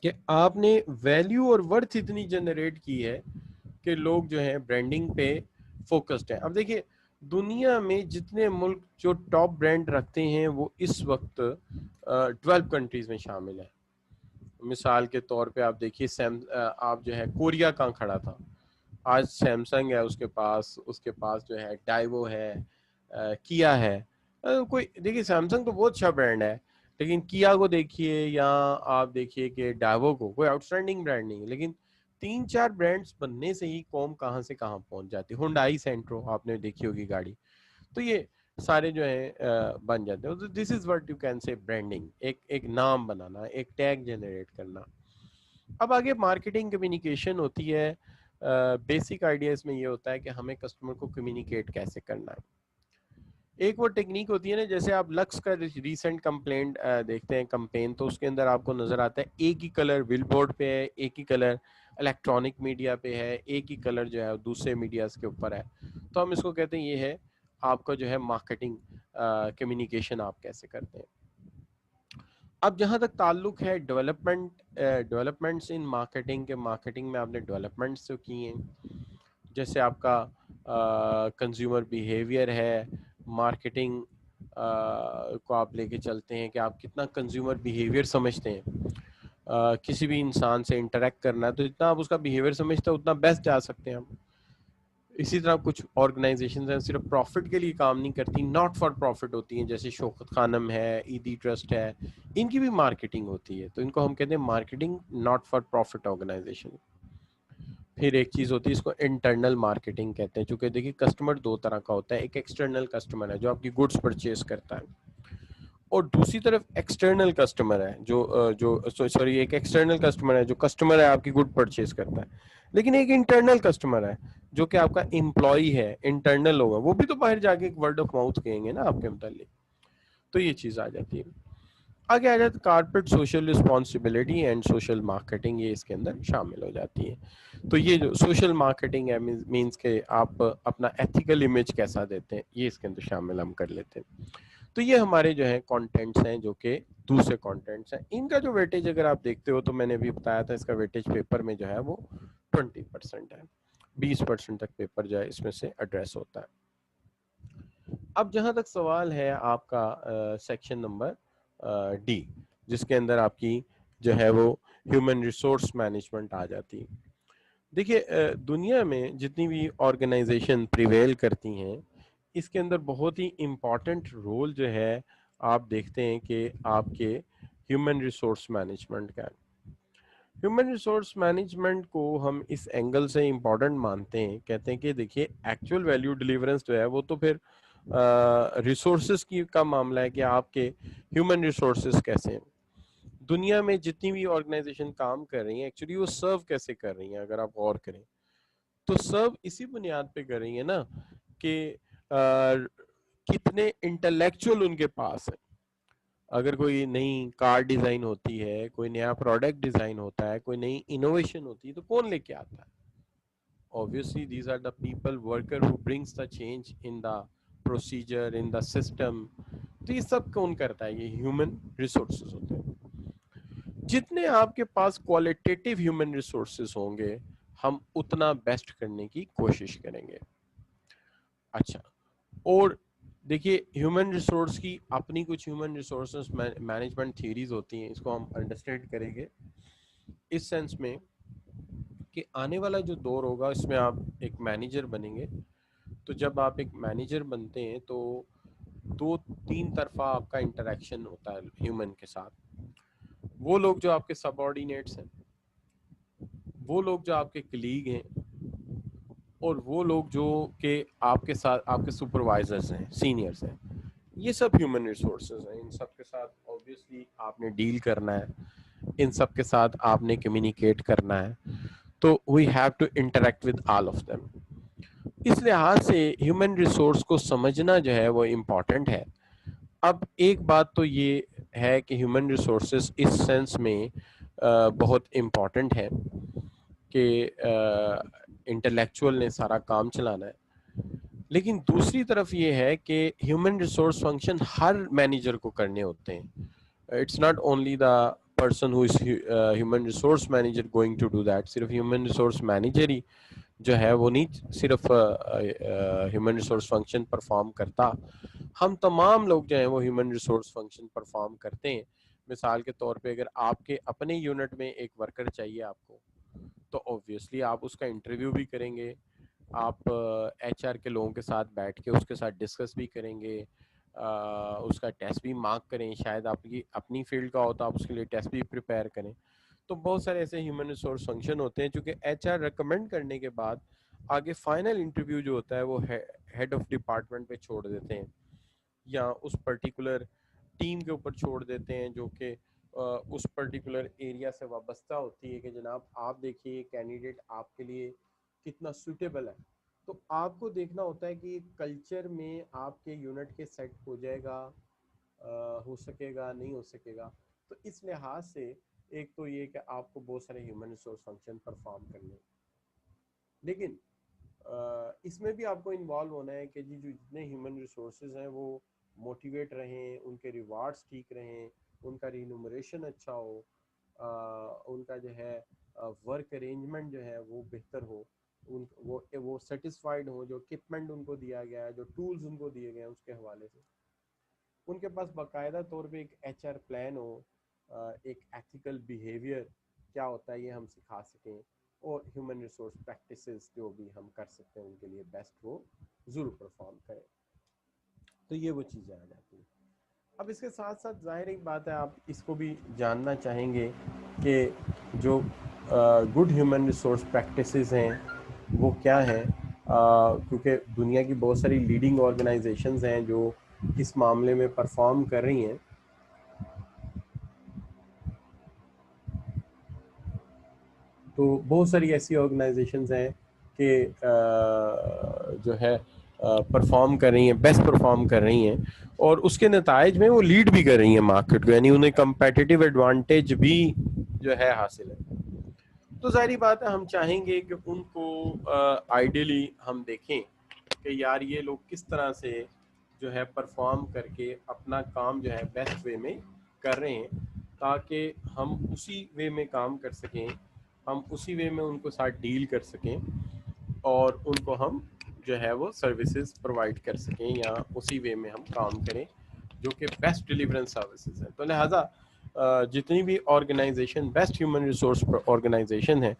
कि आपने वैल्यू और वर्थ इतनी जनरेट की है कि लोग जो है ब्रांडिंग पे फोकस्ड हैं। अब देखिए दुनिया में जितने मुल्क जो टॉप ब्रांड रखते हैं वो इस वक्त 12 कंट्रीज में शामिल है। मिसाल के तौर पे आप देखिए आप जो है कोरिया कहाँ खड़ा था, आज सैमसंग है उसके पास जो है डाइवो है, किया है। कोई देखिए सैमसंग तो बहुत अच्छा ब्रांड है, लेकिन किया को देखिए या आप देखिए कि डाइवो को, कोई आउटस्टैंडिंग ब्रांड नहीं है, लेकिन 3-4 ब्रांड्स बनने से ही कौम कहाँ से कहाँ पहुंच जाती है। हुंडई सेंट्रो आपने देखी होगी गाड़ी, तो ये सारे जो है बन जाते हैं। तो this is what you can say branding, एक नाम बनाना, एक टैग जनरेट करना। अब आगे मार्केटिंग कम्युनिकेशन होती है। बेसिक आइडिया इसमें ये होता है कि हमें कस्टमर को कम्युनिकेट कैसे करना है। एक वो टेक्निक होती है ना, जैसे आप लक्स का रीसेंट कंप्लेंट देखते हैं कंपेन, तो उसके अंदर आपको नजर आता है एक ही कलर बिलबोर्ड पे है, एक ही कलर इलेक्ट्रॉनिक मीडिया पे है, एक ही कलर जो है दूसरे मीडियाज के ऊपर है। तो हम इसको कहते हैं ये है आपका जो है मार्केटिंग कम्युनिकेशन आप कैसे करते हैं। अब जहाँ तक ताल्लुक है डेवलपमेंट्स इन मार्केटिंग के, मार्केटिंग में आपने डेवलपमेंट्स जो किए हैं, जैसे आपका कंज्यूमर बिहेवियर है, मार्केटिंग को आप लेके चलते हैं कि आप कितना कंज्यूमर बिहेवियर समझते हैं। किसी भी इंसान से इंटरेक्ट करना है तो जितना आप उसका बिहेवियर समझते हैं उतना बेस्ट जा सकते हैं हम। इसी तरह कुछ ऑर्गेनाइजेशन हैं सिर्फ प्रॉफिट के लिए काम नहीं करती, नॉट फॉर प्रॉफिट होती हैं, जैसे शौकत खानम है, ईदी ट्रस्ट है, इनकी भी मार्केटिंग होती है, तो इनको हम कहते हैं marketing not for profit organisation. फिर एक चीज़ होती है, इसको इंटरनल मार्केटिंग कहते हैं, चूँकि देखिए कस्टमर दो तरह का होता है, एक एक्सटर्नल कस्टमर है जो आपकी गुड्स परचेज करता है, और दूसरी तरफ एक्सटर्नल कस्टमर है जो सॉरी एक एक्सटर्नल कस्टमर है जो कस्टमर है आपकी गुड परचेज करता है, लेकिन एक इंटरनल कस्टमर है जो कि आपका एम्प्लॉय है, इंटरनल होगा, वो भी तो बाहर जाके एक वर्ड ऑफ माउथ कहेंगे ना आपके मुतालिक। तो ये चीज़ आ जाती है। आगे आ जाता है corporate social responsibility and social marketing, ये इसके अंदर शामिल हो जाती है। तो ये जो सोशल मार्केटिंग है मीन्स के आप अपना एथिकल इमेज कैसा देते हैं, ये इसके अंदर शामिल हम कर लेते हैं। तो ये हमारे जो है कंटेंट्स हैं जो कि दूसरे कंटेंट्स हैं। इनका जो वेटेज अगर आप देखते हो तो मैंने भी बताया था, इसका वेटेज पेपर में जो है वो 20% है, 20% तक पेपर जो है इसमें से एड्रेस होता है। अब जहां तक सवाल है आपका सेक्शन नंबर डी, जिसके अंदर आपकी जो है वो ह्यूमन रिसोर्स मैनेजमेंट आ जाती है। देखिए दुनिया में जितनी भी ऑर्गेनाइजेशन प्रिवेल करती हैं, इसके अंदर बहुत ही इम्पॉर्टेंट रोल जो है आप देखते हैं कि आपके ह्यूमन रिसोर्स मैनेजमेंट का। ह्यूमन रिसोर्स मैनेजमेंट को हम इस एंगल से इम्पॉर्टेंट मानते हैं, कहते हैं कि देखिए एक्चुअल वैल्यू डिलीवरेंस जो है वो तो फिर रिसोर्सेज की का मामला है कि आपके ह्यूमन रिसोर्सेज कैसे हैं। दुनिया में जितनी भी ऑर्गेनाइजेशन काम कर रही हैं एक्चुअली वो सर्व कैसे कर रही हैं, अगर आप गौर करें तो सर्व इसी बुनियाद पे कर रही है ना कि कितने इंटेलेक्चुअल उनके पास है। अगर कोई नई कार डिजाइन होती है, कोई नया प्रोडक्ट डिजाइन होता है, कोई नई इनोवेशन होती है, तो कौन लेके आता है? Obviously these are the people worker who brings the change in the procedure, in the system. तो ये सब कौन करता है? ये ह्यूमन रिसोर्सेज होते हैं। जितने आपके पास क्वालिटेटिव ह्यूमन रिसोर्सेज होंगे, हम उतना बेस्ट करने की कोशिश करेंगे। अच्छा, और देखिए ह्यूमन रिसोर्स की अपनी कुछ ह्यूमन रिसोर्सेज मैनेजमेंट थ्योरीज होती हैं, इसको हम अंडरस्टैंड करेंगे इस सेंस में कि आने वाला जो दौर होगा इसमें आप एक मैनेजर बनेंगे। तो जब आप एक मैनेजर बनते हैं तो दो तीन तरफा आपका इंटरेक्शन होता है ह्यूमन के साथ। वो लोग जो आपके सबऑर्डिनेट्स हैं, वो लोग जो आपके कलीग हैं, और वो लोग जो कि आपके साथ आपके सुपरवाइजर्स हैं, सीनियर्स हैं, ये सब ह्यूमन रिसोर्सेज हैं। इन सब के साथ ऑब्वियसली आपने डील करना है, इन सब के साथ आपने कम्युनिकेट करना है, तो we have to interact with all of them. इस लिहाज से ह्यूमन रिसोर्स को समझना जो है वो इम्पॉर्टेंट है। अब एक बात तो ये है कि ह्यूमन रिसोर्सेज इस सेंस में बहुत इम्पॉर्टेंट है कि इंटेलेक्चुअल ने सारा काम चलाना है, लेकिन दूसरी तरफ ये है कि ह्यूमन रिसोर्स फंक्शन हर मैनेजर को करने होते हैं। It's not only the person who is human resource manager going to do that. सिर्फ ह्यूमन रिसोर्स मैनेजर ही जो है वो नहीं सिर्फ ह्यूमन रिसोर्स फंक्शन परफॉर्म करता, हम तमाम लोग जो हैं वो ह्यूमन रिसोर्स फंक्शन परफॉर्म करते हैं। मिसाल के तौर पे अगर आपके अपने यूनिट में एक वर्कर चाहिए आपको, तो ऑब्वियसली आप उसका इंटरव्यू भी करेंगे, आप एचआर के लोगों के साथ बैठ के उसके साथ डिस्कस भी करेंगे, उसका टेस्ट भी मार्क करें, शायद आपकी अपनी फील्ड का हो तो आप उसके लिए टेस्ट भी प्रिपेयर करें। तो बहुत सारे ऐसे ह्यूमन रिसोर्स फंक्शन होते हैं जो कि एचआर रिकमेंड करने के बाद आगे फाइनल इंटरव्यू जो होता है वो हेड ऑफ डिपार्टमेंट पे छोड़ देते हैं, या उस पर्टिकुलर टीम के ऊपर छोड़ देते हैं जो कि उस पर्टिकुलर एरिया से वाबस्ता होती है कि जनाब आप देखिए कैंडिडेट आपके लिए कितना सूटेबल है। तो आपको देखना होता है कि कल्चर में आपके यूनिट के सेट हो जाएगा, हो सकेगा नहीं हो सकेगा। तो इस लिहाज से एक तो ये कि आपको बहुत सारे ह्यूमन रिसोर्स फंक्शन परफॉर्म करने, लेकिन इसमें भी आपको इन्वॉल्व होना है कि जी जो जितने ह्यूमन रिसोर्सेज हैं वो मोटिवेट रहें, उनके रिवार्ड्स ठीक रहें, उनका रिन्यूमरेशन अच्छा हो, उनका जो है वर्क अरेंजमेंट जो है वो बेहतर हो, उन वो सेटिस्फाइड हो, जो इक्विपमेंट उनको दिया गया है, जो टूल्स उनको दिए गए हैं उसके हवाले से उनके पास बाकायदा तौर पे एक एचआर प्लान हो, एक एथिकल बिहेवियर क्या होता है ये हम सिखा सकें, और ह्यूमन रिसोर्स प्रैक्टिसेस जो भी हम कर सकते हैं उनके लिए बेस्ट वो ज़रूर परफॉर्म करें। तो ये वो चीज़ें आ जाती हैं। अब इसके साथ साथ जाहिर एक बात है, आप इसको भी जानना चाहेंगे कि जो गुड ह्यूमन रिसोर्स प्रैक्टिसेस हैं वो क्या हैं, क्योंकि दुनिया की बहुत सारी लीडिंग ऑर्गेनाइजेशंस हैं जो इस मामले में परफॉर्म कर रही हैं। तो बहुत सारी ऐसी ऑर्गेनाइजेशंस हैं कि जो है परफॉर्म कर रही हैं, बेस्ट परफॉर्म कर रही हैं, और उसके नतायज में वो लीड भी कर रही हैं मार्केट को, यानी उन्हें कंपेटिटिव एडवांटेज भी जो है हासिल है। तो जाहिर बात है हम चाहेंगे कि उनको आइडियली हम देखें कि यार ये लोग किस तरह से जो है परफॉर्म करके अपना काम जो है बेस्ट वे में कर रहे हैं, ताकि हम उसी वे में काम कर सकें, हम उसी वे में उनको साथ डील कर सकें, और उनको हम जो है वो सर्विसेज प्रोवाइड कर सकें, या उसी वे में हम काम करें जो कि बेस्ट डिलीवरेंस सर्विसेज हैं। तो लिहाजा जितनी भी organisation best human resource organisation है,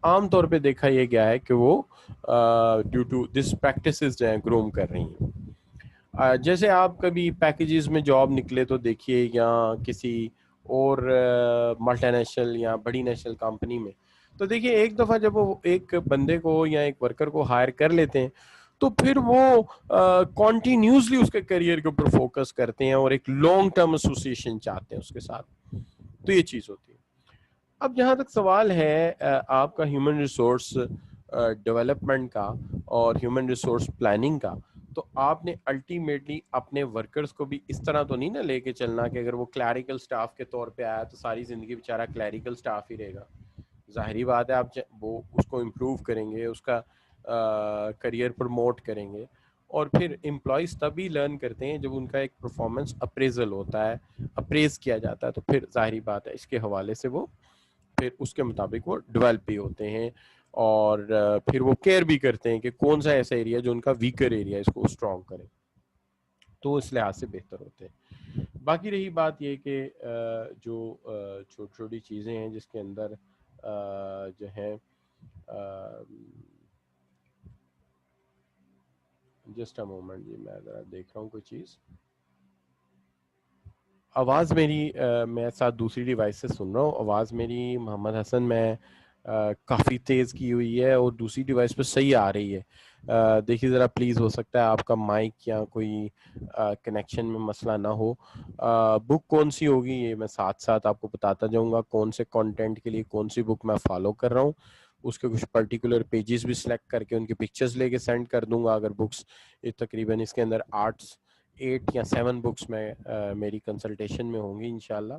आम तौर पे देखा यह गया है कि वो ड्यू टू दिस प्रैक्टिसेस जो हैं ग्रूम कर रही हैं। जैसे आप कभी पैकेजेस में जॉब निकले तो देखिए, या किसी और मल्टीनेशनल या बड़ी नेशनल कंपनी में, तो देखिए एक दफ़ा जब वो एक बंदे को या एक वर्कर को हायर कर लेते हैं, तो फिर वो कॉन्टीन्यूसली उसके करियर के ऊपर फोकस करते हैं और एक लॉन्ग टर्म एसोसिएशन चाहते हैं उसके साथ। तो ये चीज़ होती है। अब जहाँ तक सवाल है आपका ह्यूमन रिसोर्स डेवलपमेंट का और ह्यूमन रिसोर्स प्लानिंग का, तो आपने अल्टीमेटली अपने वर्कर्स को भी इस तरह तो नहीं ना लेके चलना कि अगर वो क्लैरिकल स्टाफ के तौर पे आया तो सारी ज़िंदगी बेचारा क्लैरिकल स्टाफ ही रहेगा। ज़ाहिरी बात है, आप वो उसको इम्प्रूव करेंगे, उसका करियर प्रमोट करेंगे, और फिर एम्प्लॉयज़ तभी लर्न करते हैं जब उनका एक परफॉर्मेंस अप्रेजल होता है, अप्रेज किया जाता है, तो फिर ज़ाहिरी बात है इसके हवाले से वो फिर उसके मुताबिक वो डेवलप भी होते हैं, और फिर वो केयर भी करते हैं कि कौन सा ऐसा एरिया जो उनका वीकर एरिया है इसको स्ट्रॉन्ग करें, तो इस लिहाज से बेहतर होते हैं। बाकी रही बात ये कि जो छोटी छोटी चीज़ें हैं जिसके अंदर जो है जस्ट अ मोमेंट जी, मैं ज़रा देख रहा हूँ कोई चीज़। आवाज़ मेरी मैं साथ दूसरी डिवाइस से सुन रहा हूँ, आवाज़ मेरी मोहम्मद हसन मैं काफ़ी तेज़ की हुई है और दूसरी डिवाइस पे सही आ रही है। देखिए ज़रा प्लीज़, हो सकता है आपका माइक या कोई कनेक्शन में मसला ना हो। बुक कौन सी होगी ये मैं साथ साथ आपको बताता जाऊँगा, कौन से कंटेंट के लिए कौन सी बुक मैं फॉलो कर रहा हूँ, उसके कुछ पर्टिकुलर पेजेस भी सिलेक्ट करके उनकी पिक्चर्स लेके सेंड कर दूंगा। अगर बुक्स ये तकरीबन इसके अंदर 8 या 7 बुक्स में मेरी कंसल्टेशन में होंगी इंशाल्लाह।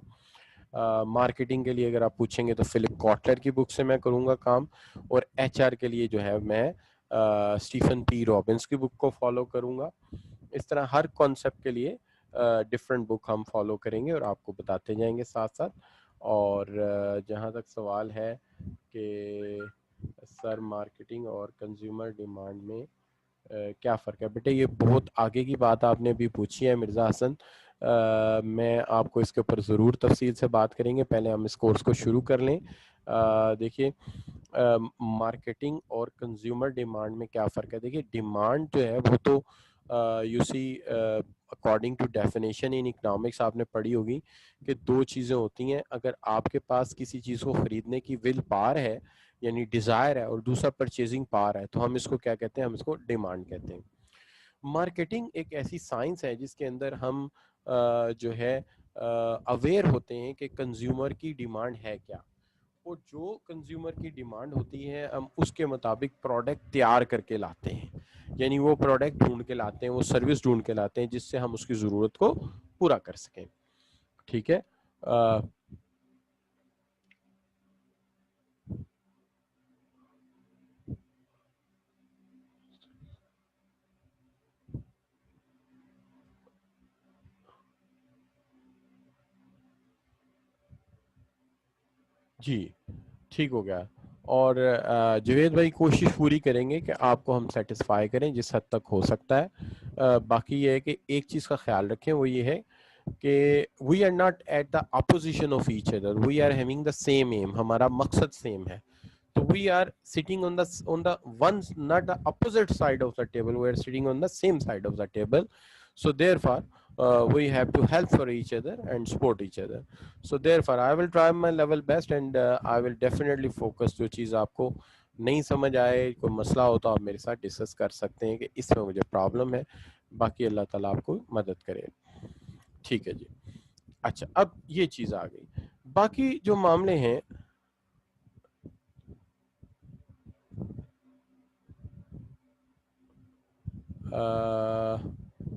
मार्केटिंग के लिए अगर आप पूछेंगे तो फिलिप कॉटलर की बुक से मैं करूँगा काम, और एचआर के लिए जो है मैं स्टीफन पी रॉबिन्स की बुक को फॉलो करूँगा। इस तरह हर कॉन्सेप्ट के लिए डिफरेंट बुक हम फॉलो करेंगे और आपको बताते जाएंगे साथ साथ। और जहाँ तक सवाल है कि सर मार्केटिंग और कंज्यूमर डिमांड में क्या फ़र्क है, बेटे ये बहुत आगे की बात आपने अभी पूछी है मिर्ज़ा हसन। मैं आपको इसके ऊपर ज़रूर तफसील से बात करेंगे, पहले हम इस कोर्स को शुरू कर लें। देखिए मार्केटिंग और कंज्यूमर डिमांड में क्या फ़र्क है। देखिए डिमांड जो है वो तो you see according to definition in economics आपने पढ़ी होगी कि दो चीज़ें होती हैं। अगर आपके पास किसी चीज़ को ख़रीदने की विल पावर है यानी डिज़ायर है, और दूसरा परचेजिंग पावर है, तो हम इसको क्या कहते हैं, हम इसको डिमांड कहते हैं। मार्केटिंग एक ऐसी साइंस है जिसके अंदर हम जो है अवेयर होते हैं कि कंज्यूमर की डिमांड है क्या, और जो कंज्यूमर की डिमांड होती है हम उसके मुताबिक प्रोडक्ट तैयार करके लाते हैं, यानी वो प्रोडक्ट ढूंढ के लाते हैं, वो सर्विस ढूंढ के लाते हैं जिससे हम उसकी ज़रूरत को पूरा कर सकें। ठीक है। जी ठीक हो गया। और जुवेद भाई कोशिश पूरी करेंगे कि आपको हम सेटिस्फाई करें जिस हद तक हो सकता है। बाकी ये है कि एक चीज़ का ख्याल रखें, वो ये है कि we are not at the opposition of each other, we are having the same aim, हमारा मकसद सेम है। तो we are sitting on the one, not the opposite side of the table, we are sitting on the same side of the table. So therefore, we have to help for each other and support each other. So therefore, I will try my level best and I will definitely focus। जो चीज़ आपको नहीं समझ आए, कोई मसला हो तो आप मेरे साथ डिस्कस कर सकते हैं कि इसमें मुझे प्रॉब्लम है। बाकी अल्लाह ताला आपको मदद करे। ठीक है जी। अच्छा, अब ये चीज़ आ गई। बाकी जो मामले हैं,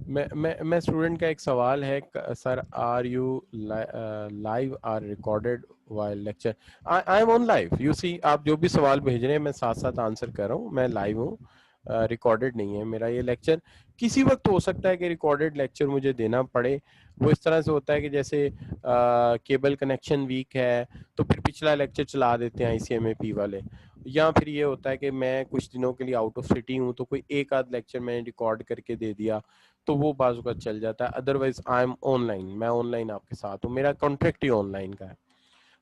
मैं स्टूडेंट का एक सवाल है sir, are you live or recorded while lecture? I am on live, you see. आप जो भी सवाल भेज रहे हैं मैं साथ साथ आंसर कर रहा हूँ, मैं लाइव हूँ, रिकॉर्डेड नहीं है मेरा ये लेक्चर। किसी वक्त हो सकता है कि रिकॉर्डेड लेक्चर मुझे देना पड़े। वो इस तरह से होता है कि जैसे केबल कनेक्शन वीक है तो फिर पिछला लेक्चर चला देते हैं ICMAP वाले, या फिर ये होता है कि मैं कुछ दिनों के लिए आउट ऑफ सिटी हूँ तो कोई एक आध लेक्चर मैंने रिकॉर्ड करके दे दिया तो वो बाजू का चल जाता है। अदरवाइज आई एम ऑनलाइन, मैं ऑनलाइन आपके साथ हूँ, मेरा कॉन्ट्रैक्ट ही ऑनलाइन का है।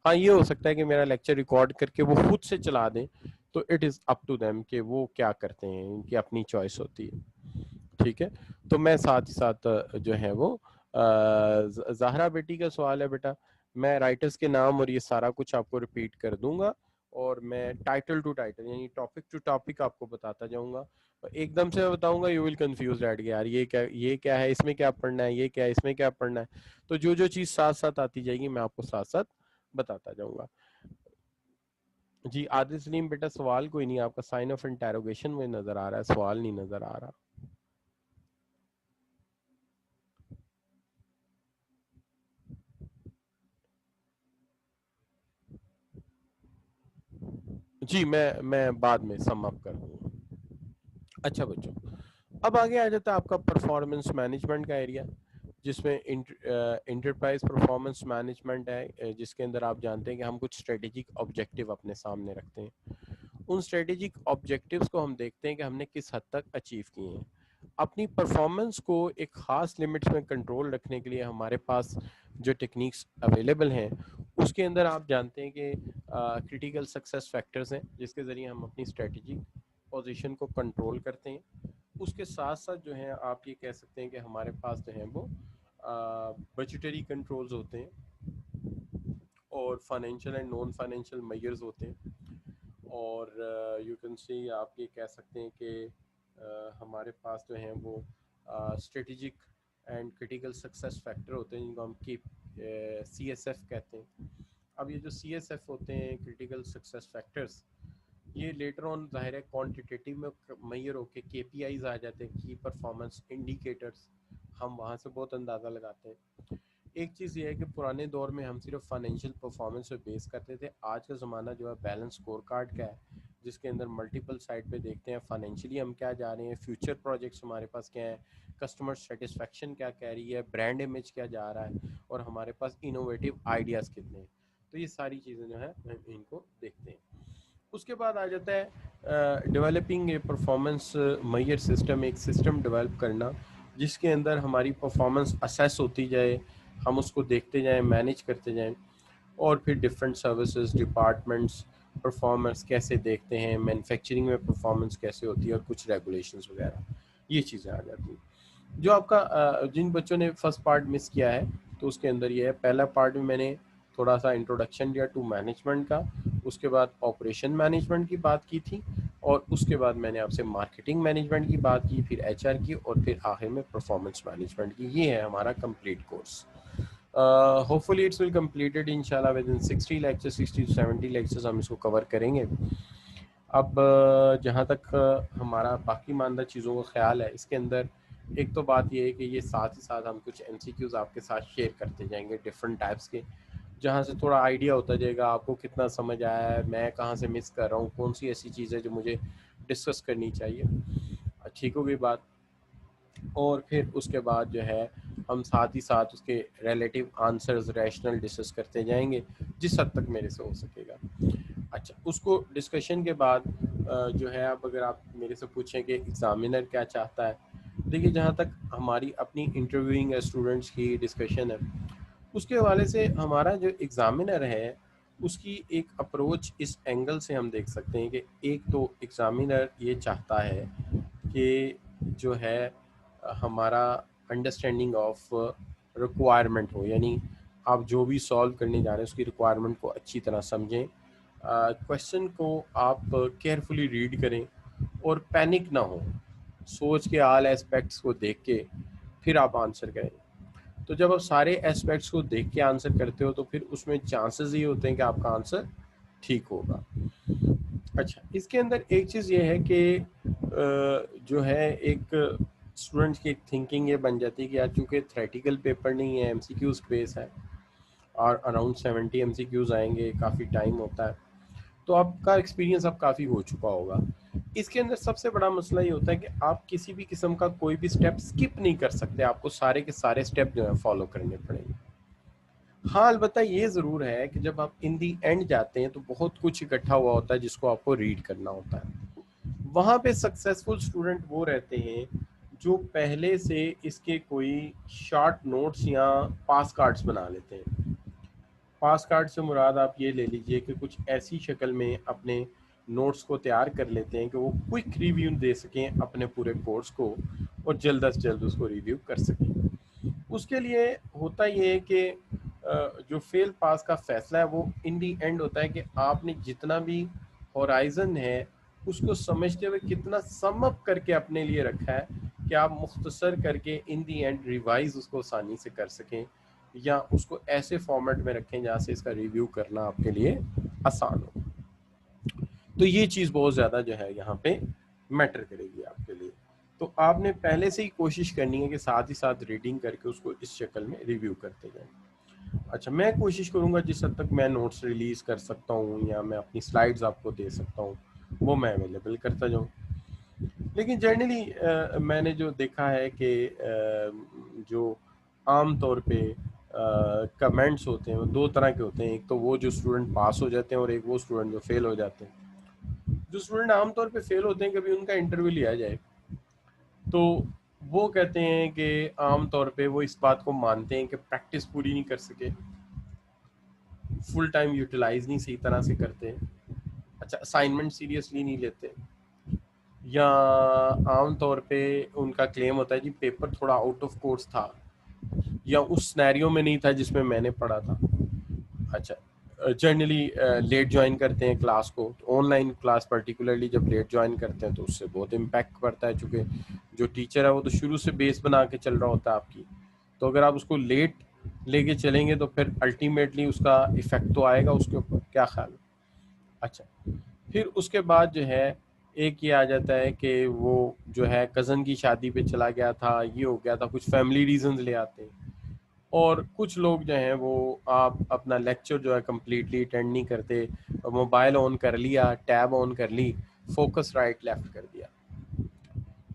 हाँ, ये हो सकता है कि मेरा लेक्चर रिकॉर्ड करके वो खुद से चला दें, तो it is up to them कि वो क्या करते हैं, उनकी अपनी चॉइस होती है। ठीक है, तो मैं साथ ही साथ जो है वो ज़ाहरा बेटी का सवाल है। बेटा, मैं राइटर्स के नाम और ये सारा कुछ आपको रिपीट कर दूंगा और मैं टाइटल टू टाइटल यानी टॉपिक टू टॉपिक आपको बताता जाऊंगा। एकदम से मैं बताऊंगा, यू विल कंफ्यूज डैट, यार ये क्या है, इसमें क्या पढ़ना है, ये क्या है, इसमें क्या पढ़ना है। तो जो जो चीज़ साथ साथ आती जाएगी मैं आपको साथ साथ बताता जाऊंगा। जी आदिल सलीम बेटा, सवाल कोई नहीं, आपका साइन ऑफ इंटेरोगेशन में नजर आ रहा है, सवाल नहीं नजर आ रहा। जी मैं बाद में सम अप कर दूंगा। अच्छा बच्चों, अब आगे आ जाता है आपका परफॉर्मेंस मैनेजमेंट का एरिया, जिसमें इंटरप्राइज परफॉर्मेंस मैनेजमेंट है, जिसके अंदर आप जानते हैं कि हम कुछ स्ट्रेटेजिक ऑब्जेक्टिव अपने सामने रखते हैं। उन स्ट्रेटेजिक ऑब्जेक्टिव्स को हम देखते हैं कि हमने किस हद तक अचीव किए हैं। अपनी परफॉर्मेंस को एक ख़ास लिमिट्स में कंट्रोल रखने के लिए हमारे पास जो टेक्निक्स अवेलेबल हैं, उसके अंदर आप जानते हैं कि क्रिटिकल सक्सेस फैक्टर्स हैं जिसके ज़रिए हम अपनी स्ट्रेटेजिक पोजीशन को कंट्रोल करते हैं। उसके साथ साथ जो है आप ये कह सकते हैं कि हमारे पास जो है वो बजटरी कंट्रोल्स होते हैं और financial and non financial measures होते हैं। और यू कैन सी, आप ये कह सकते हैं कि हमारे पास जो हैं वो strategic and critical success factor होते हैं जिनको हम CSF कहते हैं। अब ये जो CSF होते हैं, क्रिटिकल सक्सेस फैक्टर्स, ये लेटर ऑन ज़ाहिर है क्वान्टिटेटिव में मैयर होके KPIs आ जाते हैं, की परफॉर्मेंस इंडिकेटर्स, हम वहाँ से बहुत अंदाज़ा लगाते हैं। एक चीज़ ये है कि पुराने दौर में हम सिर्फ फाइनेंशियल परफॉर्मेंस पे बेस करते थे। आज का ज़माना जो है बैलेंस स्कोर कार्ड का है, जिसके अंदर मल्टीपल साइड पे देखते हैं फाइनेंशियली हम क्या जा रहे हैं, फ्यूचर प्रोजेक्ट्स हमारे पास क्या है, कस्टमर सेटिस्फेक्शन क्या कह रही है, ब्रांड इमेज क्या जा रहा है, और हमारे पास इनोवेटिव आइडियाज़ कितने हैं। तो ये सारी चीज़ें जो है हम इनको देखते हैं। उसके बाद आ जाता है developing a performance Maihar system, एक सिस्टम डेवलप करना जिसके अंदर हमारी परफॉर्मेंस असेस होती जाए, हम उसको देखते जाएं, मैनेज करते जाएं, और फिर डिफरेंट सर्विसेज डिपार्टमेंट्स परफॉर्मेंस कैसे देखते हैं, मैन्युफैक्चरिंग में परफॉर्मेंस कैसे होती है, और कुछ रेगुलेशंस वगैरह, ये चीज़ें आ जाती हैं। जो आपका जिन बच्चों ने फर्स्ट पार्ट मिस किया है, तो उसके अंदर ये है, पहला पार्ट में मैंने थोड़ा सा इंट्रोडक्शन दिया टू मैनेजमेंट का, उसके बाद ऑपरेशन मैनेजमेंट की बात की थी, और उसके बाद मैंने आपसे मार्केटिंग मैनेजमेंट की बात की, फिर HR की, और फिर आखिर में परफॉर्मेंस मैनेजमेंट की। ये है हमारा complete course. Hopefully it's will completed इंशाल्लाह within 60 lectures, 60 to 70 lectures हम इसको कवर करेंगे। अब जहाँ तक हमारा बाकी मानदा चीज़ों का ख्याल है, इसके अंदर एक तो बात ये है कि ये साथ ही साथ हम कुछ MCQs आपके साथ शेयर करते जाएंगे डिफरेंट टाइप्स के, जहाँ से थोड़ा आइडिया होता जाएगा आपको कितना समझ आया है, मैं कहाँ से मिस कर रहा हूँ, कौन सी ऐसी चीज़ है जो मुझे डिस्कस करनी चाहिए। ठीक हो गई बात। और फिर उसके बाद जो है हम साथ ही साथ उसके रिलेटिव आंसर्स रैशनल डिस्कस करते जाएंगे जिस हद तक मेरे से हो सकेगा। अच्छा, उसको डिस्कशन के बाद जो है, अब अगर आप मेरे से पूछें कि एग्ज़ामिनर क्या चाहता है, देखिए जहाँ तक हमारी अपनी इंटरव्यूइंग स्टूडेंट्स की डिस्कशन है, उसके हवाले से हमारा जो एग्ज़ामिनर है उसकी एक अप्रोच इस एंगल से हम देख सकते हैं कि एक तो एग्ज़ामिनर ये चाहता है कि जो है हमारा अंडरस्टैंडिंग ऑफ रिक्वायरमेंट हो, यानी आप जो भी सॉल्व करने जा रहे हैं उसकी रिक्वायरमेंट को अच्छी तरह समझें, क्वेश्चन को आप केयरफुली रीड करें और पैनिक ना हो, सोच के ऑल एस्पेक्ट्स को देख के फिर आप आंसर करें। तो जब आप सारे एस्पेक्ट्स को देख के आंसर करते हो तो फिर उसमें चांसेस ये होते हैं कि आपका आंसर ठीक होगा। अच्छा, इसके अंदर एक चीज़ ये है कि जो है एक स्टूडेंट्स की थिंकिंग ये बन जाती है कि यार चूँकि थ्योरेटिकल पेपर नहीं है, एमसीक्यूज बेस है और अराउंड 70 एमसीक्यूज आएंगे, काफ़ी टाइम होता है, तो आपका एक्सपीरियंस अब काफ़ी हो चुका होगा। इसके अंदर सबसे बड़ा मसला ये होता है कि आप किसी भी किस्म का कोई भी स्टेप स्किप नहीं कर सकते, आपको सारे के सारे स्टेप जो है फॉलो करने पड़ेंगे। हाँ, अलबत्ता ये ज़रूर है कि जब आप इन दी एंड जाते हैं तो बहुत कुछ इकट्ठा हुआ होता है जिसको आपको रीड करना होता है। वहाँ पे सक्सेसफुल स्टूडेंट वो रहते हैं जो पहले से इसके कोई शॉर्ट नोट्स या पास कार्ड्स बना लेते हैं। पास कार्ड से मुराद आप ये ले लीजिए कि कुछ ऐसी शक्ल में अपने नोट्स को तैयार कर लेते हैं कि वो क्विक रिव्यू दे सकें अपने पूरे कोर्स को और जल्द से जल्द उसको रिव्यू कर सकें। उसके लिए होता ये है कि जो फेल पास का फैसला है वो इन दी एंड होता है कि आपने जितना भी होराइजन है उसको समझते हुए कितना सम अप करके अपने लिए रखा है कि आप मुख्तसर करके इन दी एंड रिवाइज उसको आसानी से कर सकें या उसको ऐसे फॉर्मेट में रखें जहाँ से इसका रिव्यू करना आपके लिए आसान हो। तो ये चीज़ बहुत ज़्यादा जो है यहाँ पे मैटर करेगी आपके लिए। तो आपने पहले से ही कोशिश करनी है कि साथ ही साथ रीडिंग करके उसको इस शक्ल में रिव्यू करते जाएं। अच्छा, मैं कोशिश करूँगा जिस हद तक मैं नोट्स रिलीज़ कर सकता हूँ या मैं अपनी स्लाइड्स आपको दे सकता हूँ वो मैं अवेलेबल करता जाऊँ। लेकिन जनरली मैंने जो देखा है कि जो आम तौर पे कमेंट्स होते हैं वो दो तरह के होते हैं। एक तो वो जो स्टूडेंट पास हो जाते हैं और एक वो स्टूडेंट जो फेल हो जाते हैं। जो स्टूडेंट आमतौर पे फेल होते हैं, कभी उनका इंटरव्यू लिया जाए तो वो कहते हैं कि आम तौर पे वो इस बात को मानते हैं कि प्रैक्टिस पूरी नहीं कर सके, फुल टाइम यूटिलाइज नहीं सही तरह से करते, अच्छा असाइनमेंट सीरियसली नहीं लेते, या आम तौर पे उनका क्लेम होता है जी पेपर थोड़ा आउट ऑफ कोर्स था या उस सिनेरियो में नहीं था जिसमें मैंने पढ़ा था। अच्छा, जनरली लेट ज्वाइन करते हैं क्लास को, तो ऑनलाइन क्लास पर्टिकुलरली जब लेट ज्वाइन करते हैं तो उससे बहुत इम्पैक्ट पड़ता है, चूँकि जो टीचर है वो तो शुरू से बेस बना के चल रहा होता है आपकी, तो अगर आप उसको लेट लेके चलेंगे तो फिर अल्टीमेटली उसका इफ़ेक्ट तो आएगा उसके ऊपर। क्या ख्याल है? अच्छा, फिर उसके बाद जो है एक ये आ जाता है कि वो जो है कज़न की शादी पे चला गया था, ये हो गया था, कुछ फैमिली रीजंस ले आते हैं। और कुछ लोग जो हैं वो आप अपना लेक्चर जो है कम्प्लीटली अटेंड नहीं करते, मोबाइल ऑन कर लिया, टैब ऑन कर ली, फोकस राइट लेफ्ट कर दिया।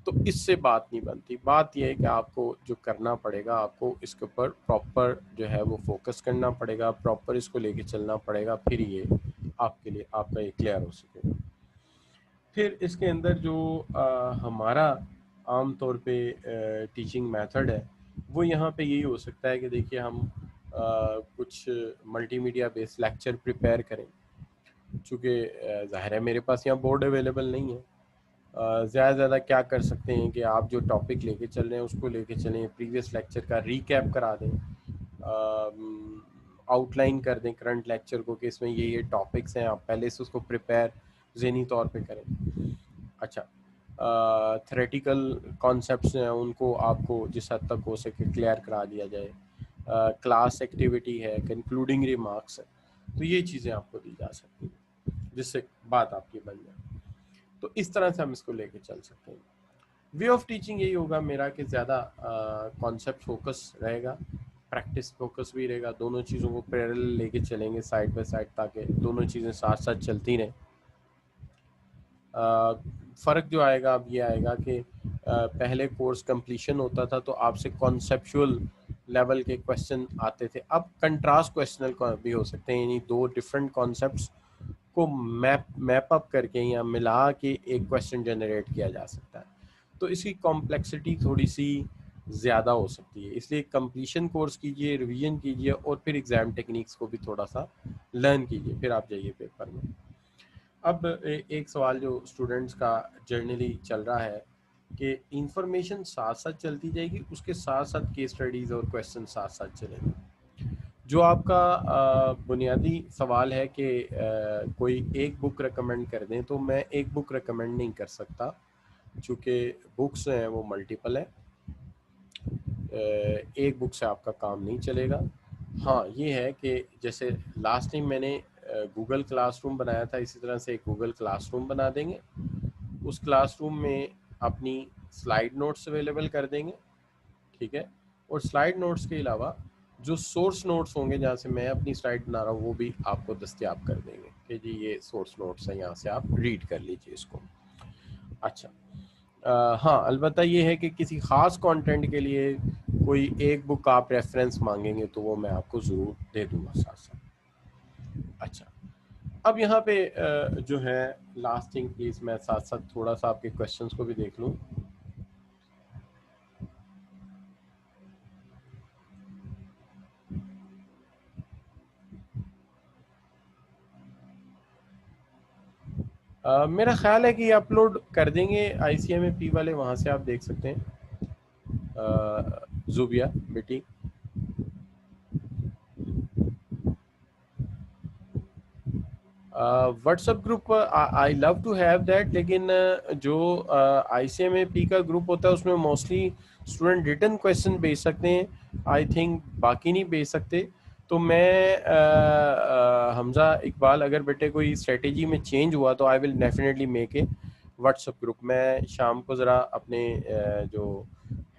तो इससे बात नहीं बनती। बात यह है कि आपको जो करना पड़ेगा, आपको इसके ऊपर प्रॉपर जो है वो फोकस करना पड़ेगा, प्रॉपर इसको लेके चलना पड़ेगा, फिर ये आपके लिए आपका ये क्लियर हो सकेगा। फिर इसके अंदर जो हमारा आम तौर पे टीचिंग मेथड है वो यहाँ पे यही हो सकता है कि देखिए हम कुछ मल्टीमीडिया बेस्ड लेक्चर प्रिपेयर करें। चूँकि ज़ाहिर है मेरे पास यहाँ बोर्ड अवेलेबल नहीं है, ज़्यादा से ज़्यादा क्या कर सकते हैं कि आप जो टॉपिक लेके चल रहे हैं उसको लेके चलें, प्रीवियस लेक्चर का रीकैप करा दें, आउटलाइन कर दें करंट लेक्चर को कि इसमें ये टॉपिक्स हैं, आप पहले से उसको प्रिपेयर ज़हनी तौर पे करें। अच्छा, थ्योरेटिकल कॉन्सेप्ट्स हैं उनको आपको जिस हद तक हो सके क्लियर करा दिया जाए, क्लास एक्टिविटी है, कंक्लूडिंग रिमार्क्स है, तो ये चीज़ें आपको दी जा सकती हैं जिससे बात आपकी बन जाए। तो इस तरह से हम इसको लेके चल सकते हैं। वे ऑफ टीचिंग यही होगा मेरा कि ज़्यादा कॉन्सेप्ट फोकस रहेगा, प्रैक्टिस फोकस भी रहेगा, दोनों चीज़ों को पैरेलल लेके चलेंगे साइड बाय साइड ताकि दोनों चीज़ें साथ साथ चलती रहें। फ़र्क जो आएगा अब ये आएगा कि पहले कोर्स कंप्लीशन होता था तो आपसे कॉन्सेप्चुअल लेवल के क्वेश्चन आते थे। अब कंट्रास्ट क्वेश्चनल भी हो सकते हैं, यानी दो डिफरेंट कॉन्सेप्ट्स को मैप अप करके या मिला के एक क्वेश्चन जनरेट किया जा सकता है। तो इसकी कॉम्प्लेक्सिटी थोड़ी सी ज़्यादा हो सकती है, इसलिए कंप्लीशन कोर्स कीजिए, रिवीजन कीजिए और फिर एग्ज़ाम टेक्निक्स को भी थोड़ा सा लर्न कीजिए, फिर आप जाइए पेपर में। अब एक सवाल जो स्टूडेंट्स का जर्नली चल रहा है कि इंफॉर्मेशन साथ साथ चलती जाएगी, उसके साथ साथ केस स्टडीज़ और क्वेश्चन साथ साथ चलेंगे। जो आपका बुनियादी सवाल है कि कोई एक बुक रेकमेंड कर दें, तो मैं एक बुक रेकमेंड नहीं कर सकता, चूँकि बुक्स हैं वो मल्टीपल है, एक बुक से आपका काम नहीं चलेगा। हाँ, ये है कि जैसे लास्ट टाइम मैंने गूगल क्लासरूम बनाया था, इसी तरह से एक गूगल क्लासरूम बना देंगे। उस क्लासरूम में अपनी स्लाइड नोट्स अवेलेबल कर देंगे, ठीक है। और स्लाइड नोट्स के अलावा जो सोर्स नोट्स होंगे जहाँ से मैं अपनी स्लाइड बना रहा हूँ, वो भी आपको दस्तयाब कर देंगे कि जी ये सोर्स नोट्स हैं, यहाँ से आप रीड कर लीजिए इसको। अच्छा, हाँ, अलबत्ता ये है कि किसी ख़ास कंटेंट के लिए कोई एक बुक आप रेफरेंस मांगेंगे तो वो मैं आपको ज़रूर दे दूँगा साथ साथ। अच्छा, अब यहाँ पे जो है लास्ट थिंग प्लीज़ मैं साथ साथ थोड़ा सा आपके क्वेश्चंस को भी देख लूँ। मेरा ख्याल है कि अपलोड कर देंगे ICMA वाले, वहाँ से आप देख सकते हैं। जुबिया बेटी, WhatsApp group I love to have that, लेकिन जो ICMA का ग्रुप होता है उसमें मोस्टली स्टूडेंट रिटन क्वेश्चन भेज सकते हैं, आई थिंक बाकी नहीं भेज सकते। तो मैं हमजा इकबाल, अगर बेटे कोई स्ट्रेटेजी में चेंज हुआ तो I will definitely make a WhatsApp group. मैं शाम को ज़रा अपने जो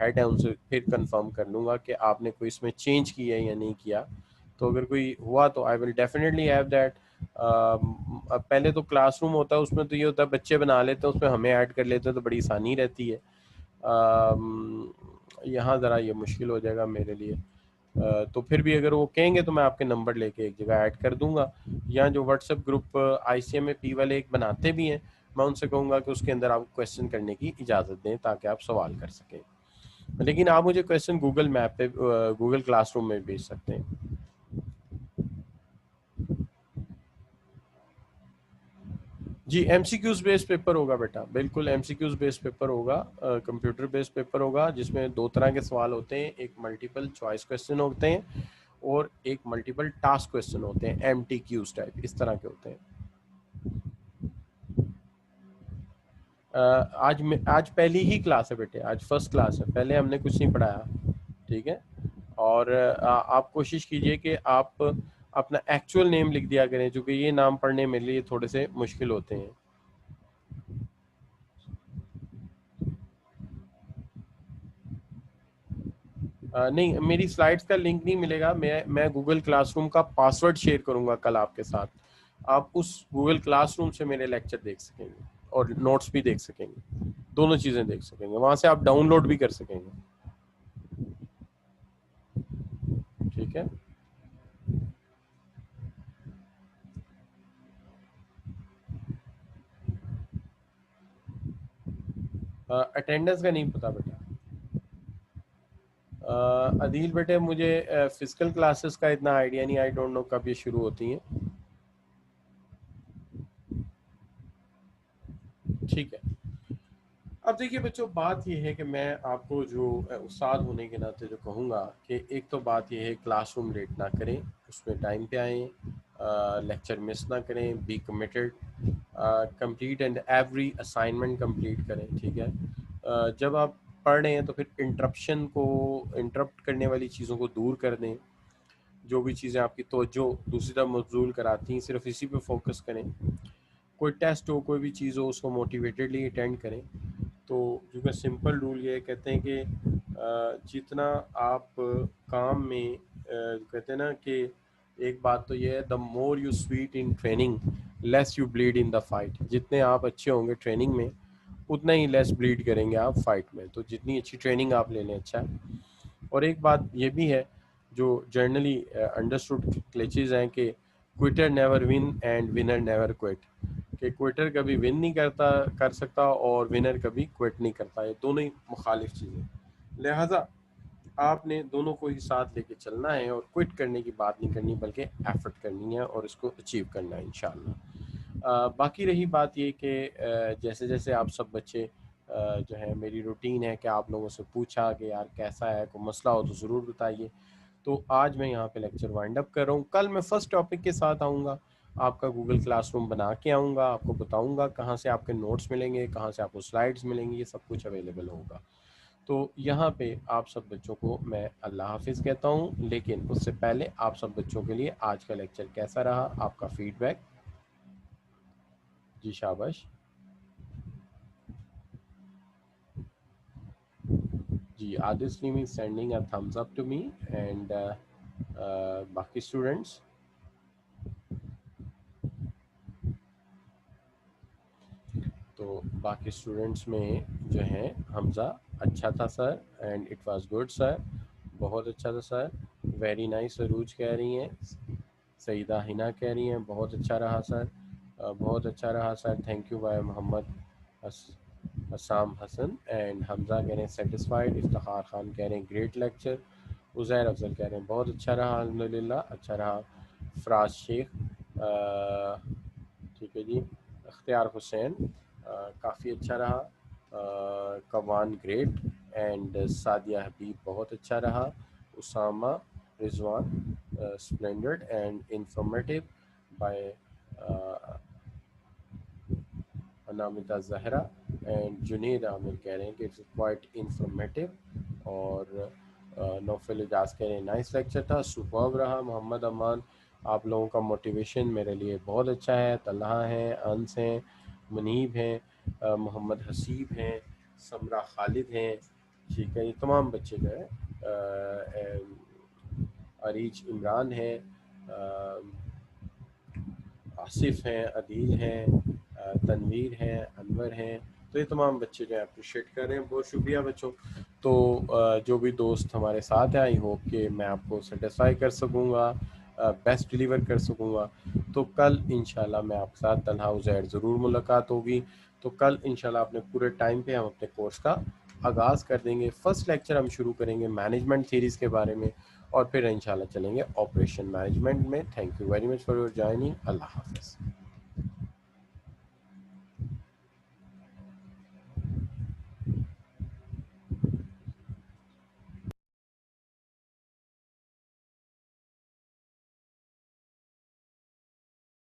हेड है उनसे फिर कंफर्म कर लूँगा कि आपने कोई इसमें चेंज किया या नहीं किया। तो अगर कोई हुआ तो I will definitely have that. अब पहले तो क्लासरूम होता है, उसमें तो ये होता है बच्चे बना लेते हैं, उसमें हमें ऐड कर लेते हैं तो बड़ी आसानी रहती है। यहाँ ज़रा ये मुश्किल हो जाएगा मेरे लिए। तो फिर भी अगर वो कहेंगे तो मैं आपके नंबर लेके एक जगह ऐड कर दूंगा, या जो व्हाट्सएप ग्रुप ICMA वाले एक बनाते भी हैं, मैं उनसे कहूँगा कि उसके अंदर आपको क्वेश्चन करने की इजाज़त दें ताकि आप सवाल कर सकें। लेकिन आप मुझे क्वेश्चन गूगल मैप पे, गूगल क्लासरूम में भेज सकते हैं। जी, MCQs बेस्ड पेपर होगा बेटा, बिल्कुल MCQs बेस्ड पेपर होगा, कंप्यूटर बेस्ड पेपर होगा, जिसमें दो तरह के सवाल होते हैं, एक मल्टीपल चॉइस क्वेश्चन होते हैं और एक मल्टीपल टास्क क्वेश्चन होते हैं, MTQs टाइप, इस तरह के होते हैं। आज पहली ही क्लास है बेटे, आज फर्स्ट क्लास है, पहले हमने कुछ नहीं पढ़ाया, ठीक है। और आप कोशिश कीजिए कि आप अपना एक्चुअल नेम लिख दिया करें, क्योंकि ये नाम पढ़ने मेरे लिए थोड़े से मुश्किल होते हैं। नहीं, मेरी स्लाइड्स का लिंक नहीं मिलेगा, मैं गूगल क्लासरूम का पासवर्ड शेयर करूंगा कल आपके साथ, आप उस गूगल क्लासरूम से मेरे लेक्चर देख सकेंगे और नोट्स भी देख सकेंगे, दोनों चीज़ें देख सकेंगे, वहाँ से आप डाउनलोड भी कर सकेंगे, ठीक है। अटेंडेंस का नहीं पता बेटा। अदील बेटे, मुझे फिजिकल क्लासेस का इतना आइडिया नहीं, आई डोंट नो कब ये शुरू होती हैं, ठीक है। अब देखिए बच्चों, बात ये है कि मैं आपको जो उस्ताद होने के नाते जो कहूँगा कि एक तो बात ये है, क्लासरूम लेट ना करें, उसमें टाइम पे आएँ, लेक्चर मिस ना करें, be committed, complete and every assignment complete करें, ठीक है। जब आप पढ़ रहे हैं तो फिर इंटरप्ट करने वाली चीज़ों को दूर कर दें, जो भी चीज़ें आपकी तवज्जो दूसरी तरफ मबजूल कराती हैं, सिर्फ इसी पे फोकस करें। कोई टेस्ट हो, कोई भी चीज़ हो, उसको मोटिवेटेडली अटेंड करें। तो क्योंकि सिंपल रूल ये कहते हैं कि जितना आप काम में कहते हैं ना कि एक बात तो ये है, the more you sweet in training less you bleed in the fight. जितने आप अच्छे होंगे ट्रेनिंग में, उतना ही लेस ब्लीड करेंगे आप फाइट में। तो जितनी अच्छी ट्रेनिंग आप ले लें, अच्छा है। और एक बात ये भी है जो जनरली अंडरस्टूड क्लिचेस हैं कि Quetta never win and winner never quit, कि क्विटर कभी विन नहीं कर सकता और विनर कभी क्विट नहीं करता, ये दोनों ही मुखालिफ चीज़ें। लिहाजा आपने दोनों को ही साथ लेके चलना है और क्विट करने की बात नहीं करनी बल्कि एफर्ट करनी है और इसको अचीव करना है इंशाल्लाह। बाकी रही बात ये कि जैसे जैसे आप सब बच्चे जो है, मेरी रूटीन है कि आप लोगों से पूछा कि यार कैसा है, कोई मसला हो तो ज़रूर बताइए। तो आज मैं यहाँ पे लेक्चर वाइंड अप कर रहा हूँ। कल मैं फर्स्ट टॉपिक के साथ आऊँगा, आपका गूगल क्लासरूम बना के आऊँगा, आपको बताऊँगा कहाँ से आपके नोट्स मिलेंगे, कहाँ से आपको स्लाइड्स मिलेंगी, ये सब कुछ अवेलेबल होगा। तो यहाँ पे आप सब बच्चों को मैं अल्लाह हाफिज़ कहता हूँ, लेकिन उससे पहले आप सब बच्चों के लिए आज का लेक्चर कैसा रहा, आपका फीडबैक। जी शाबाश। जी Adil Saleem is sending a thumbs up to me and बाकी स्टूडेंट्स। तो बाकी स्टूडेंट्स में जो हैं, हमज़ा अच्छा था sir and it was good sir, बहुत अच्छा था सर, वेरी नाइस अरूज कह रही हैं, सईदा हिना कह रही हैं बहुत अच्छा रहा सर, बहुत अच्छा रहा sir, thank you bye Mohammad Hasam Hasan and Hamza कह रहे हैं सेटिस्फाइड, इफ्तिखार खान कह रहे हैं ग्रेट लेक्चर, उज़ैर अफजल कह रहे हैं बहुत अच्छा रहा अल्हम्दुलिल्लाह, अच्छा रहा, फराज शेख ठीक है जी, अख्तियार हुसैन काफ़ी अच्छा रहा, कवान ग्रेट एंड सादिया हबीब बहुत अच्छा रहा, Usama Rizwan splendid and informative by Anamita Zahra and Junaid Aamir कह रहे हैं कि इट्स क्वाइट इंफॉर्मेटिव, और नौफल इजाज कह रहे हैं नाइस लेक्चर था, सुपर्ब रहा, मोहम्मद अमान आप लोगों का मोटिवेशन मेरे लिए बहुत अच्छा है, तलहा हैं, अंस हैं, मुनीब हैं, मोहम्मद हसीब हैं, समरा खालिद हैं, ठीक है, ये तमाम बच्चे जो है, अरीज इमरान हैं, आसिफ हैं, अदील हैं, तनवीर हैं, अनवर हैं, तो ये तमाम बच्चे जो है अप्रिशिएट कर रहे हैं, बहुत शुक्रिया बच्चों। तो जो भी दोस्त हमारे साथ हैं, आई होप कि मैं आपको सेटिस्फाई कर सकूँगा, बेस्ट डिलीवर कर सकूँगा। तो कल इंशाल्लाह मैं आपके साथ तन्हा उज़ैर ज़रूर मुलाकात होगी। तो कल इंशाल्लाह अपने पूरे टाइम पे हम अपने कोर्स का आगाज़ कर देंगे। फ़र्स्ट लेक्चर हम शुरू करेंगे मैनेजमेंट थीरीज़ के बारे में और फिर इंशाल्लाह चलेंगे ऑपरेशन मैनेजमेंट में। Thank you very much for your joining. अल्लाह हाफ़िज़।